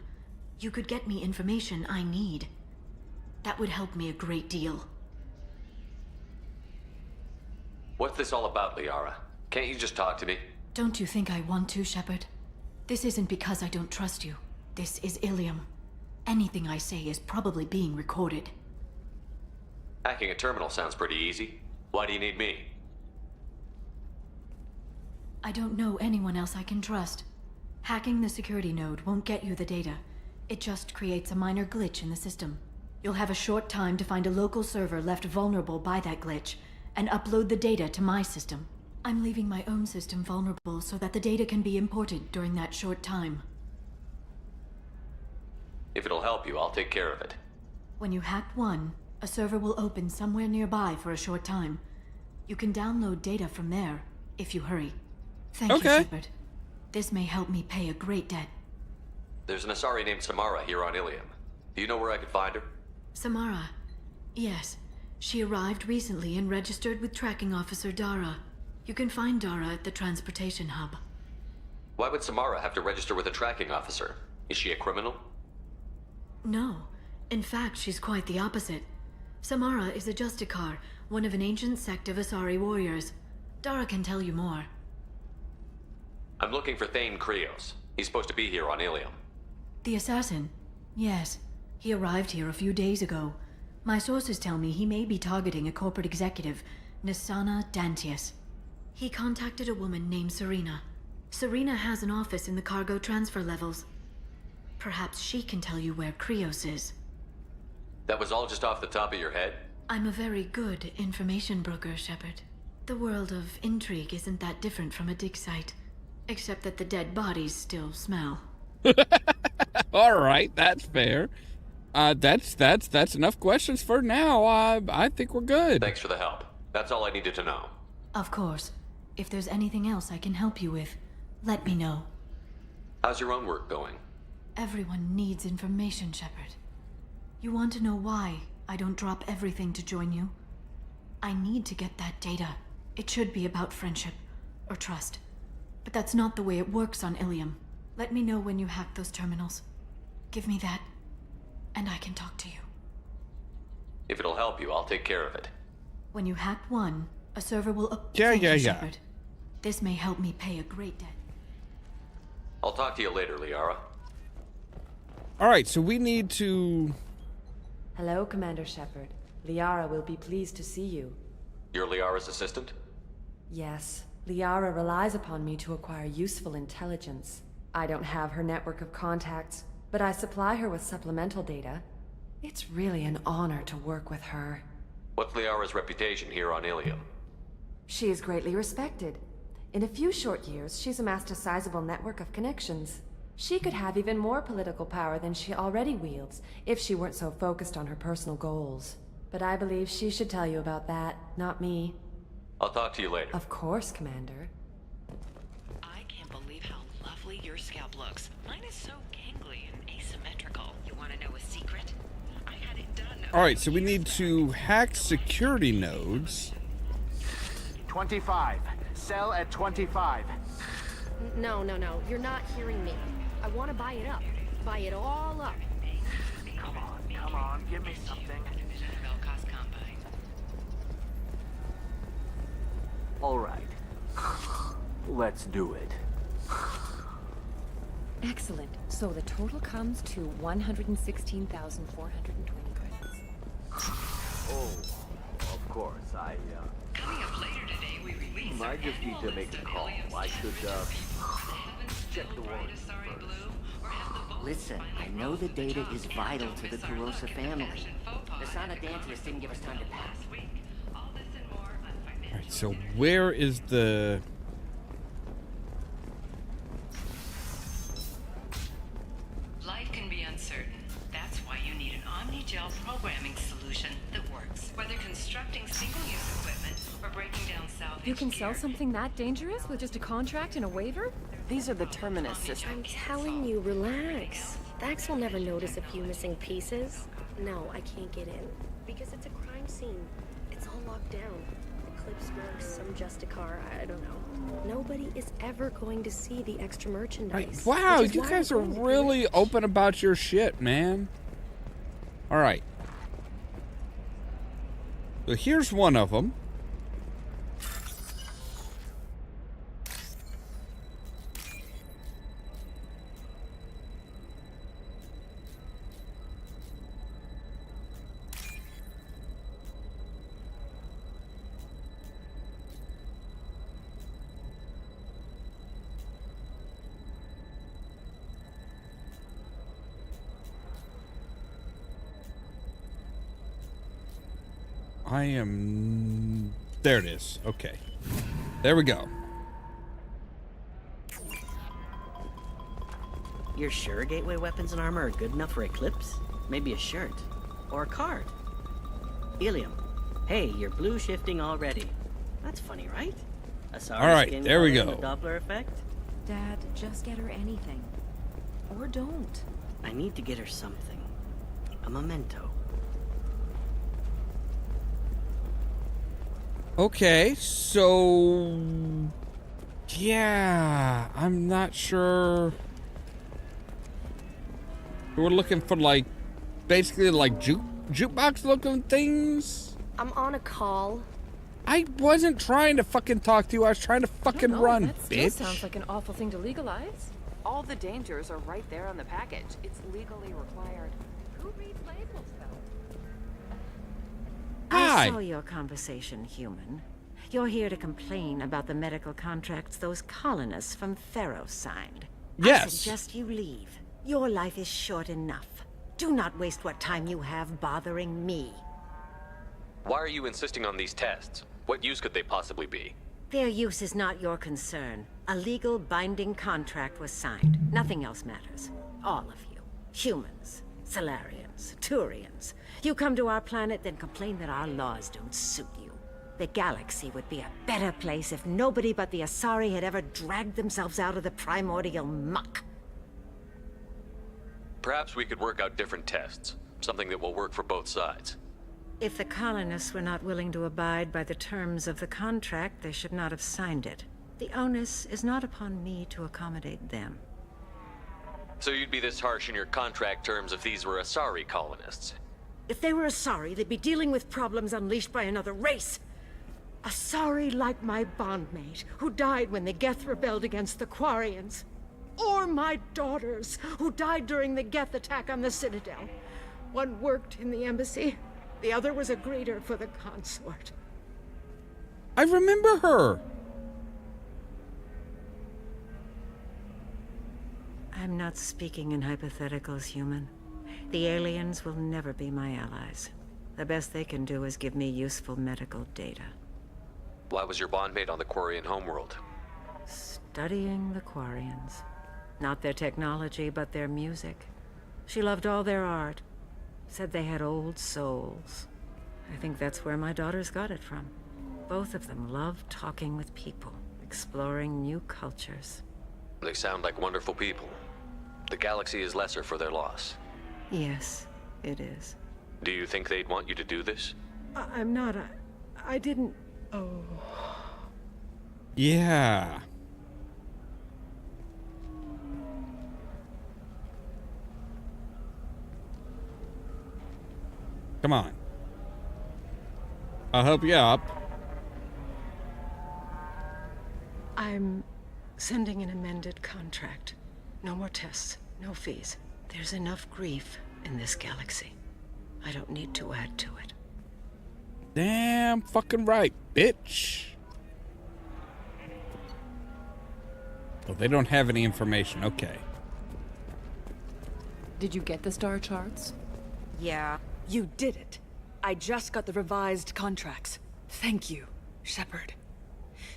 you could get me information I need. That would help me a great deal. What's this all about, Liara? Can't you just talk to me? Don't you think I want to, Shepard? This isn't because I don't trust you. This is Illium. Anything I say is probably being recorded. Hacking a terminal sounds pretty easy. Why do you need me? I don't know anyone else I can trust. Hacking the security node won't get you the data. It just creates a minor glitch in the system. You'll have a short time to find a local server left vulnerable by that glitch, and upload the data to my system. I'm leaving my own system vulnerable so that the data can be imported during that short time. If it'll help you, I'll take care of it. When you hack one, a server will open somewhere nearby for a short time. You can download data from there, if you hurry. Thank you, Shepard. This may help me pay a great debt. There's an Asari named Samara here on Illium. Do you know where I could find her? Samara? Yes. She arrived recently and registered with Tracking Officer Dara. You can find Dara at the transportation hub. Why would Samara have to register with a tracking officer? Is she a criminal? No. In fact, she's quite the opposite. Samara is a Justicar, one of an ancient sect of Asari warriors. Dara can tell you more. I'm looking for Thane Krios. He's supposed to be here on Illium. The assassin? Yes. He arrived here a few days ago. My sources tell me he may be targeting a corporate executive, Nisana Dantius. He contacted a woman named Serena. Serena has an office in the cargo transfer levels. Perhaps she can tell you where Krios is. That was all just off the top of your head? I'm a very good information broker, Shepard. The world of intrigue isn't that different from a dig site, except that the dead bodies still smell. All right, that's fair. That's enough questions for now. I think we're good. Thanks for the help. That's all I needed to know. Of course. If there's anything else I can help you with, let me know. How's your own work going? Everyone needs information, Shepard. You want to know why I don't drop everything to join you? I need to get that data. It should be about friendship, or trust. But that's not the way it works on Illium. Let me know when you hack those terminals. Give me that, and I can talk to you. If it'll help you, I'll take care of it. When you hack one, a server will Yeah. Shepard. This may help me pay a great debt. I'll talk to you later, Liara. All right, so we need to... Hello, Commander Shepard. Liara will be pleased to see you. You're Liara's assistant? Yes. Liara relies upon me to acquire useful intelligence. I don't have her network of contacts, but I supply her with supplemental data. It's really an honor to work with her. What's Liara's reputation here on Illium? She is greatly respected. In a few short years, she's amassed a sizable network of connections. She could have even more political power than she already wields, if she weren't so focused on her personal goals. But I believe she should tell you about that, not me. I'll talk to you later. Of course, Commander. I can't believe how lovely your scalp looks. Mine is so gangly and asymmetrical. You want to know a secret? I had it done. All right, so we need to hack security nodes. 25. Sell at 25. No. You're not hearing me. I want to buy it up. Buy it all up. Come on, give me something. All right. Let's do it. Excellent. So the total comes to 116,420 credits. Oh, of course. Coming up later today, we release I just need to make a call. I should, check the warrants first. Listen, I know the data is vital to the Kurosa family. The Sanadantius didn't give us time to pass. All right, so where is the... Life can be uncertain. That's why you need an Omni-Gel programming solution that works. Whether constructing single-use equipment or breaking down salvage You can sell something that dangerous with just a contract and a waiver? These are the Terminus systems. I'm telling you, relax. Vax will never notice a few missing pieces. No, I can't get in. Because it's a crime scene. It's all locked down. Eclipse marks, some Justicar, I don't know. Nobody is ever going to see the extra merchandise. Wow, you guys are really open about your shit, man. All right. So here's one of them. There it is. Okay. There we go. You're sure gateway weapons and armor are good enough for Eclipse? Maybe a shirt. Or a card. Illium. Hey, you're blue shifting already. That's funny, right? All right, there we go. The Doppler effect? Dad, just get her anything. Or don't. I need to get her something. A memento. Okay, so... yeah, I'm not sure... We're looking for, like, basically, like, jukebox-looking things? I'm on a call. I wasn't trying to fucking talk to you. I was trying to fucking run, that still bitch. sounds like an awful thing to legalize. All the dangers are right there on the package. It's legally required. Who reads labels, though? I saw your conversation, human. You're here to complain about the medical contracts those colonists from Theros signed. Yes. I suggest you leave. Your life is short enough. Do not waste what time you have bothering me. Why are you insisting on these tests? What use could they possibly be? Their use is not your concern. A legal binding contract was signed. Nothing else matters. All of you. Humans, Solarians, Turians. You come to our planet, then complain that our laws don't suit you. The galaxy would be a better place if nobody but the Asari had ever dragged themselves out of the primordial muck. Perhaps we could work out different tests. Something that will work for both sides. If the colonists were not willing to abide by the terms of the contract, they should not have signed it. The onus is not upon me to accommodate them. So you'd be this harsh in your contract terms if these were Asari colonists? If they were Asari, they'd be dealing with problems unleashed by another race. Asari like my bondmate, who died when the Geth rebelled against the Quarians. Or my daughters, who died during the Geth attack on the Citadel. One worked in the embassy, the other was a greeter for the consort. I remember her. I'm not speaking in hypotheticals, human. The aliens will never be my allies. The best they can do is give me useful medical data. Why was your bondmate on the Quarian homeworld? Studying the Quarians. Not their technology, but their music. She loved all their art. Said they had old souls. I think that's where my daughters got it from. Both of them loved talking with people, exploring new cultures. They sound like wonderful people. The galaxy is lesser for their loss. Yes, it is. Do you think they'd want you to do this? I'm not. I didn't. Oh. Yeah. Come on. I'll help you up. I'm sending an amended contract. No more tests, no fees. There's enough grief in this galaxy. I don't need to add to it. Damn fucking right, bitch. Oh, they don't have any information. Okay. Did you get the star charts? Yeah. You did it. I just got the revised contracts. Thank you, Shepard.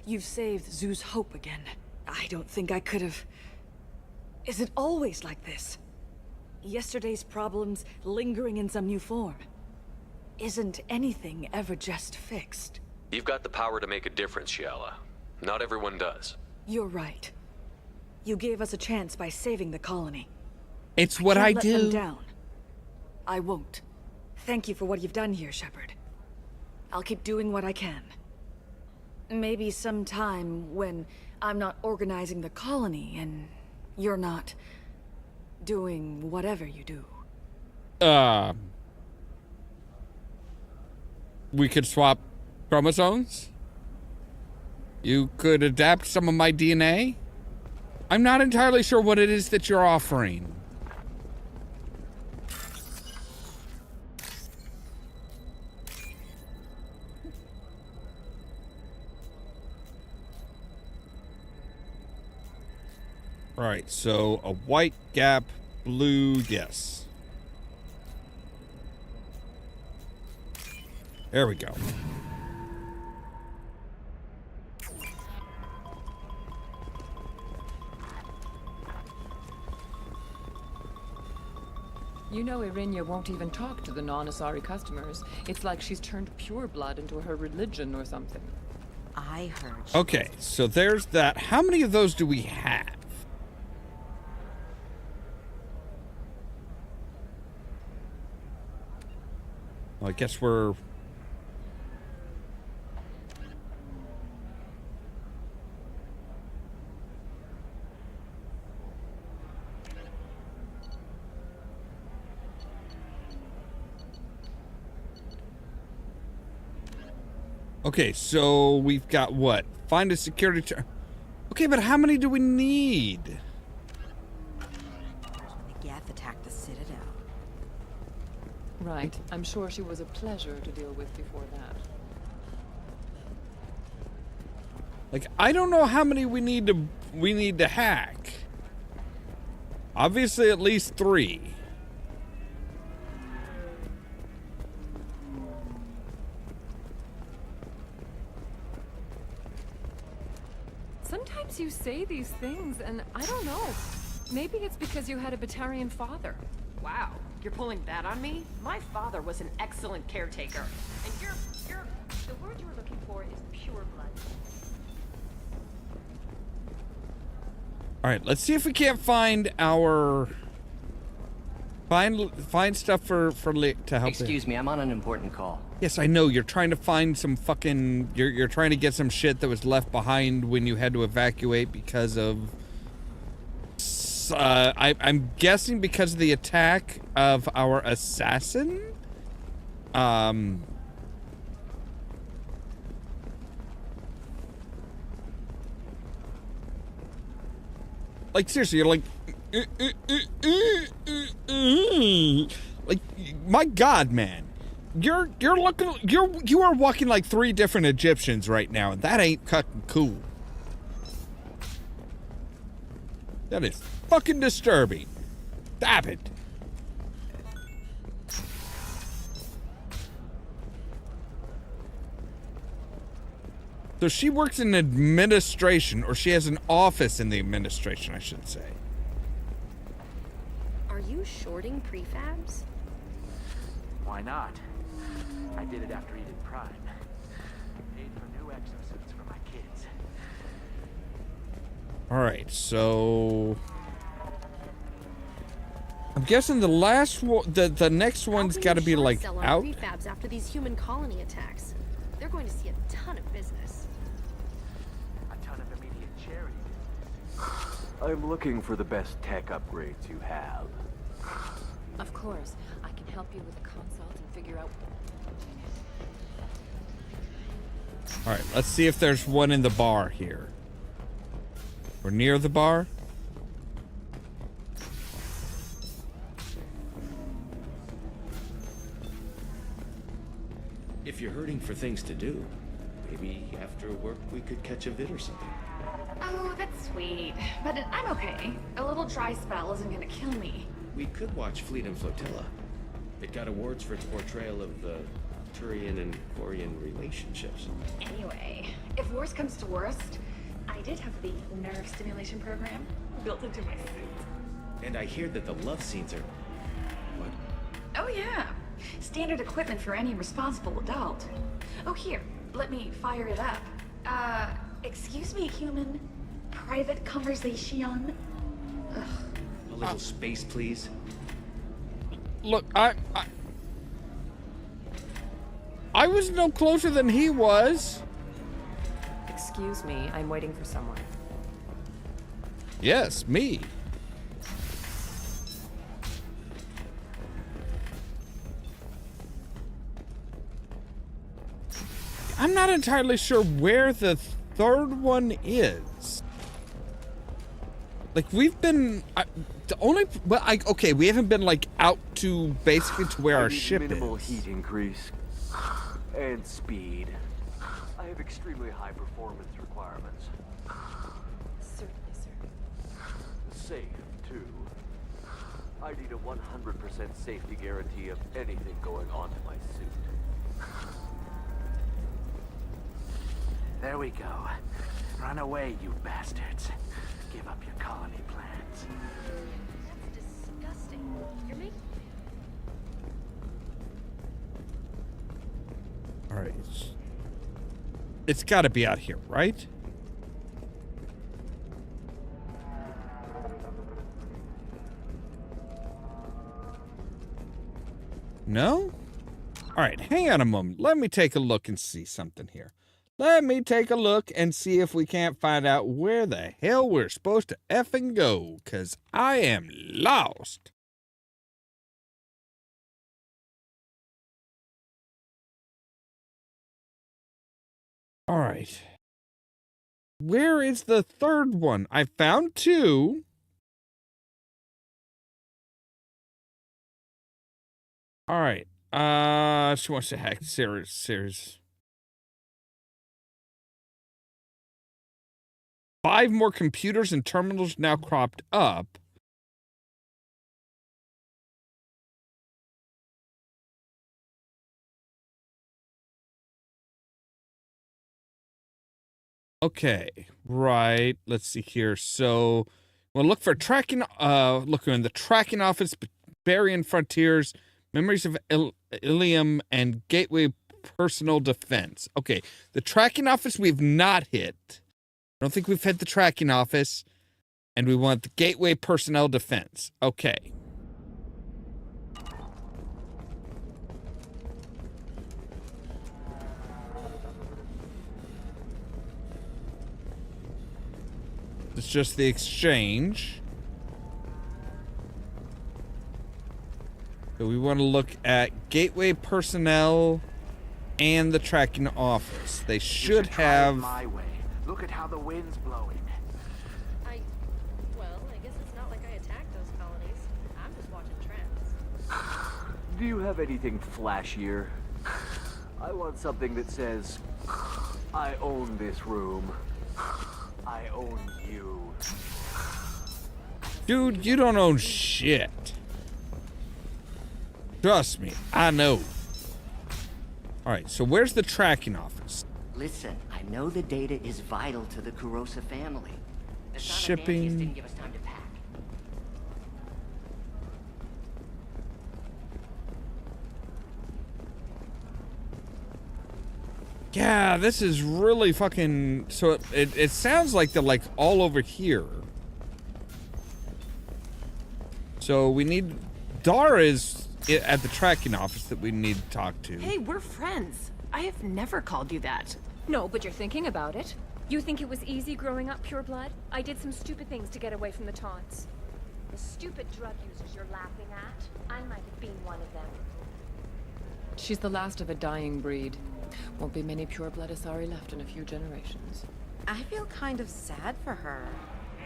You've saved Zoo's hope again. I don't think I could have... Is it always like this? Yesterday's problems lingering in some new form. Isn't anything ever just fixed? You've got the power to make a difference, Shiala. Not everyone does. You're right. You gave us a chance by saving the colony. It's what I can't do. let them down. I won't. Thank you for what you've done here, Shepard. I'll keep doing what I can. Maybe sometime when I'm not organizing the colony and you're not doing whatever you do. We could swap chromosomes? You could adapt some of my DNA? I'm not entirely sure what it is that you're offering. Right, so a white gap, blue, yes. There we go. You know Irinya won't even talk to the non-Asari customers. It's like she's turned pure blood into her religion or something. I heard. Okay, so there's that. How many of those do we have? Well, I guess we're... Okay, so we've got what? Find a security... Okay, but how many do we need? The Geth attacked the Citadel. Right. I'm sure she was a pleasure to deal with before that. Like, I don't know how many we need to hack. Obviously at least 3. Sometimes you say these things, and I don't know. Maybe it's because you had a Batarian father. Wow, you're pulling that on me? My father was an excellent caretaker. And you're... The word you're looking for is pure blood. All right, let's see if we can't find our... Find stuff for to help. Excuse me, I'm on an important call. Yes, I know. You're trying to find some fucking... You're trying to get some shit that was left behind when you had to evacuate because of... I'm guessing because of the attack of our assassin? Like, seriously, you're like... Like, my God, man. You are walking like 3 different Egyptians right now, and that ain't fucking cool. That is fucking disturbing. Stop it. So she works in administration, or she has an office in the administration, I should say. Are you shorting prefabs? Why not? I did it after Eden Prime. Paid for new exosuits for my kids. Alright, so... I'm guessing the last one, the next one's got to be like Sell our out. prefabs after these human colony attacks. They're going to see a ton of business. A ton of immediate charity. I'm looking for the best tech upgrades you have. Of course, I can help you with a consult and figure out... Alright, let's see if there's one in the bar here. Or near the bar. If you're hurting for things to do, maybe after work we could catch a vid or something. Oh, that's sweet. But I'm okay. A little dry spell isn't gonna kill me. We could watch Fleet and Flotilla. It got awards for its portrayal of the Turian and Quarian relationships. Anyway, if worst comes to worst, I did have the nerve stimulation program built into my suit. And I hear that the love scenes are... what? Oh yeah. Standard equipment for any responsible adult. Oh here, let me fire it up. Excuse me, human. Private conversation. Ugh. A little space, please. Look, I was no closer than he was. Excuse me, I'm waiting for someone. Yes, me. I'm not entirely sure where the third one is. Like, we've been the only okay, we haven't been like out to basically to where our ship minimal is. Heat increase and speed. I have extremely high performance requirements. Certainly, sir. Safe too. I need a 100% safety guarantee of anything going on to my suit. There we go. Run away, you bastards. Give up your colony plans. That's disgusting. You're making... All right. It's got to be out here, right? No? All right, hang on a moment. Let me take a look and see something here. Let me take a look and see if we can't find out where the hell we're supposed to effing go, 'cause I am lost. All right. Where is the third one? I found 2. All right. She wants to hack series. 5 more computers and terminals now cropped up. Okay, Right. Let's see here. So we'll look for tracking. Look in the tracking office, Barbarian Frontiers, Memories of Illium, and Gateway Personal Defense. Okay, the tracking office we've not hit. I don't think we've hit the tracking office, and we want the Gateway Personnel Defense. Okay. It's just the exchange. So we want to look at Gateway Personnel and the tracking office. They should have... My way. Look at how the wind's blowing. Well, I guess it's not like I attacked those colonies. I'm just watching trends. Do you have anything flashier? I want something that says, I own this room. I own you. Dude, you don't own shit. Trust me, I know. Alright, so where's the tracking office? Listen, I know the data is vital to the Kurosa family. The Shipping. didn't give us time to pack. Yeah, this is really fucking... So it sounds like they're like all over here. So we need... Dara is at the tracking office that we need to talk to. Hey, we're friends. I have never called you that. No, but you're thinking about it. You think it was easy growing up pure blood? I did some stupid things to get away from the taunts. The stupid drug users you're laughing at, I might have been one of them. She's the last of a dying breed. Won't be many pure-blood Asari left in a few generations. I feel kind of sad for her.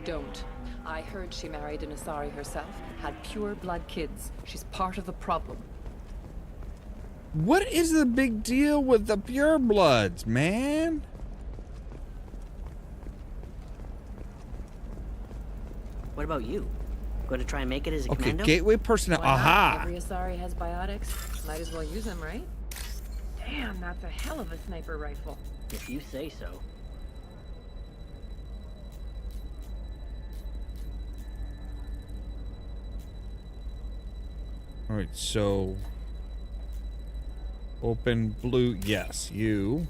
Don't. I heard she married an Asari herself, had pure-blood kids. She's part of the problem. What is the big deal with the purebloods, man? What about you? Going to try and make it as a Okay, commando? Gateway Personnel. Why not? Aha! Every Asari has biotics. Might as well use them, right? Damn, that's a hell of a sniper rifle. If you say so. Alright, so... Open blue. Yes, you.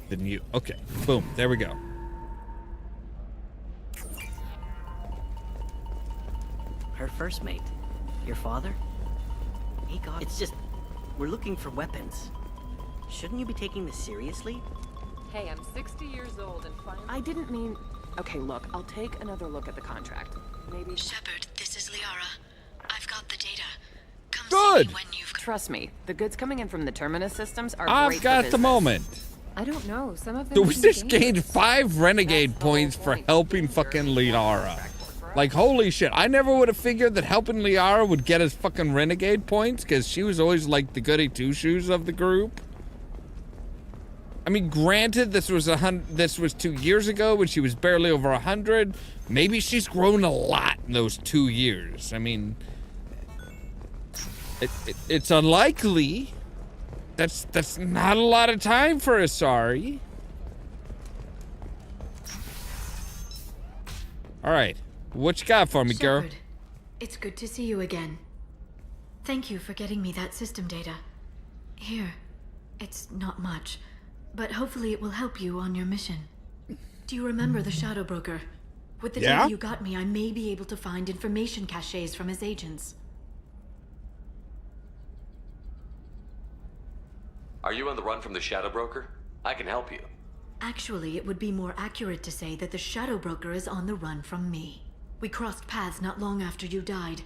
Then you. Okay, boom. There we go. Her first mate. Your father? He got... It's just... We're looking for weapons. Shouldn't you be taking this seriously? Hey, I'm 60 years old and finally... I didn't mean... Okay, look, I'll take another look at the contract. Maybe... Shepard, this is Liara. I've got the data. Come Good! see me when you've... Trust me, the goods coming in from the Terminus systems are I've great got for the business. moment. I don't know. Some of them. So we seem just dangerous. gained 5 renegade points for helping fucking Liara. Like, holy shit. I never would have figured that helping Liara would get us fucking renegade points, because she was always like the goody two-shoes of the group. I mean, granted, this was 2 years ago when she was barely over 100. Maybe she's grown a lot in those 2 years. I mean, it's unlikely. That's not a lot of time for Asari. All right, what you got for me, girl? Shepard, it's good to see you again. Thank you for getting me that system data. Here, it's not much, but hopefully it will help you on your mission. Do you remember the Shadow Broker? With the data you got me, I may be able to find information caches from his agents. Are you on the run from the Shadow Broker? I can help you. Actually, it would be more accurate to say that the Shadow Broker is on the run from me. We crossed paths not long after you died.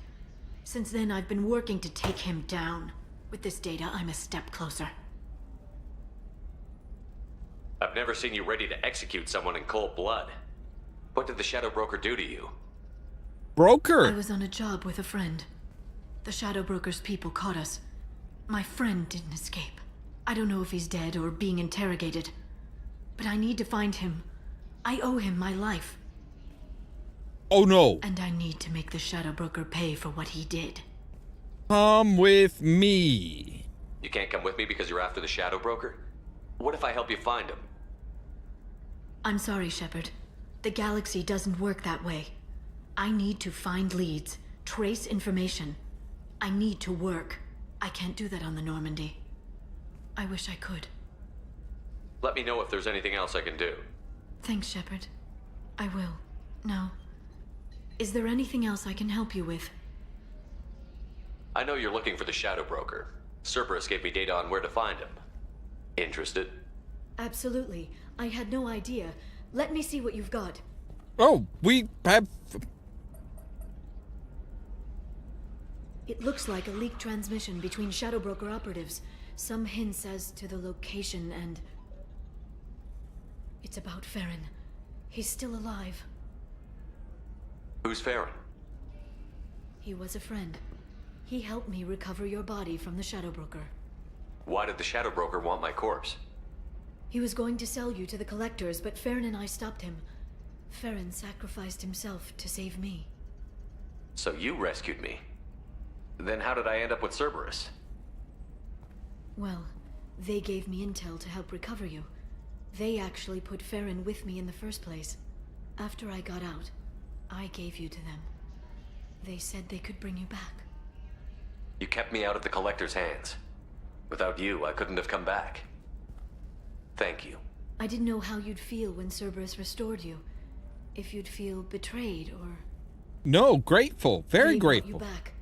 Since then, I've been working to take him down. With this data, I'm a step closer. I've never seen you ready to execute someone in cold blood. What did the Shadow Broker do to you? Broker? I was on a job with a friend. The Shadow Broker's people caught us. My friend didn't escape. I don't know if he's dead or being interrogated. But I need to find him. I owe him my life. Oh no. And I need to make the Shadow Broker pay for what he did. Come with me. You can't come with me because you're after the Shadow Broker? What if I help you find him? I'm sorry, Shepard. The galaxy doesn't work that way. I need to find leads, trace information. I need to work. I can't do that on the Normandy. I wish I could. Let me know if there's anything else I can do. Thanks, Shepard. I will. Now, is there anything else I can help you with? I know you're looking for the Shadow Broker. Cerberus gave me data on where to find him. Interested? Absolutely. I had no idea. Let me see what you've got. Oh, we have... It looks like a leaked transmission between Shadow Broker operatives. Some hints as to the location and... It's about Farron. He's still alive. Who's Farron? He was a friend. He helped me recover your body from the Shadow Broker. Why did the Shadow Broker want my corpse? He was going to sell you to the Collectors, but Farron and I stopped him. Farron sacrificed himself to save me. So you rescued me. Then how did I end up with Cerberus? Well, they gave me intel to help recover you. They actually put Farron with me in the first place. After I got out, I gave you to them. They said they could bring you back. You kept me out of the Collector's hands. Without you, I couldn't have come back. Thank you. I didn't know how you'd feel when Cerberus restored you. If you'd feel betrayed or... No, grateful. Very They brought grateful. you back.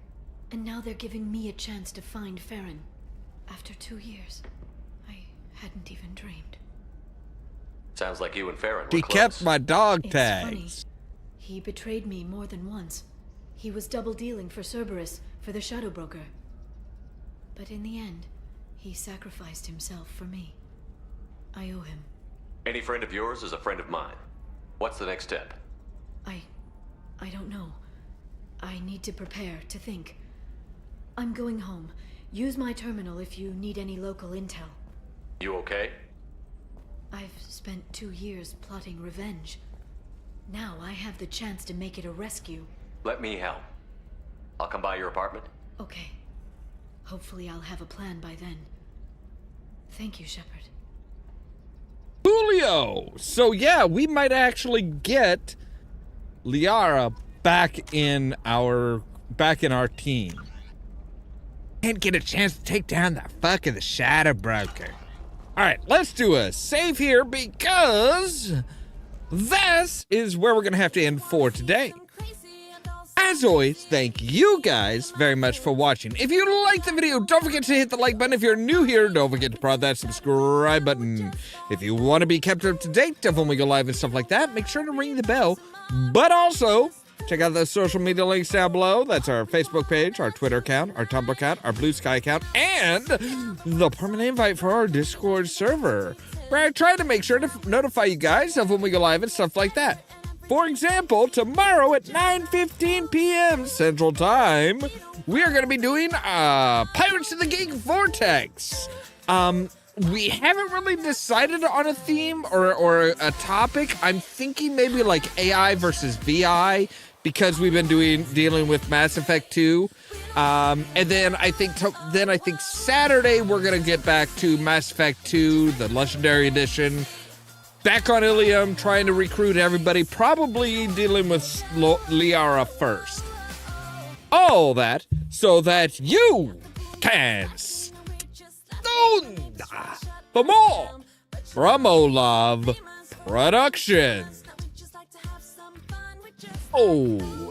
And now they're giving me a chance to find Farron. After 2 years. I hadn't even dreamed. Sounds like you and Farron were He close. kept my dog It's tags. funny. He betrayed me more than once. He was double dealing for Cerberus, for the Shadow Broker. But in the end, he sacrificed himself for me. I owe him. Any friend of yours is a friend of mine. What's the next step? I don't know. I need to prepare, to think. I'm going home. Use my terminal if you need any local intel. You okay? I've spent 2 years plotting revenge. Now I have the chance to make it a rescue. Let me help. I'll come by your apartment. Okay. Hopefully I'll have a plan by then. Thank you, Shepard. Julio! So yeah, we might actually get Liara back in our team. And get a chance to take down the fucking Shadow Broker. Alright, let's do a save here because this is where we're gonna have to end for today. As always, thank you guys very much for watching. If you liked the video, don't forget to hit the like button. If you're new here, don't forget to press that subscribe button. If you want to be kept up to date of when we go live and stuff like that, make sure to ring the bell. But also, check out the social media links down below. That's our Facebook page, our Twitter account, our Tumblr account, our Blue Sky account, and the permanent invite for our Discord server, where I try to make sure to notify you guys of when we go live and stuff like that. For example, tomorrow at 9:15 p.m. Central Time, we are going to be doing Pirates of the Geek Vortex. We haven't really decided on a theme or a topic. I'm thinking maybe like AI versus VI, because we've been dealing with Mass Effect 2. And then I think Saturday we're going to get back to Mass Effect 2, the Legendary Edition. Back on Illium, trying to recruit everybody, probably dealing with Liara first. All that so that you can stone for more from Ollamh Production. Oh.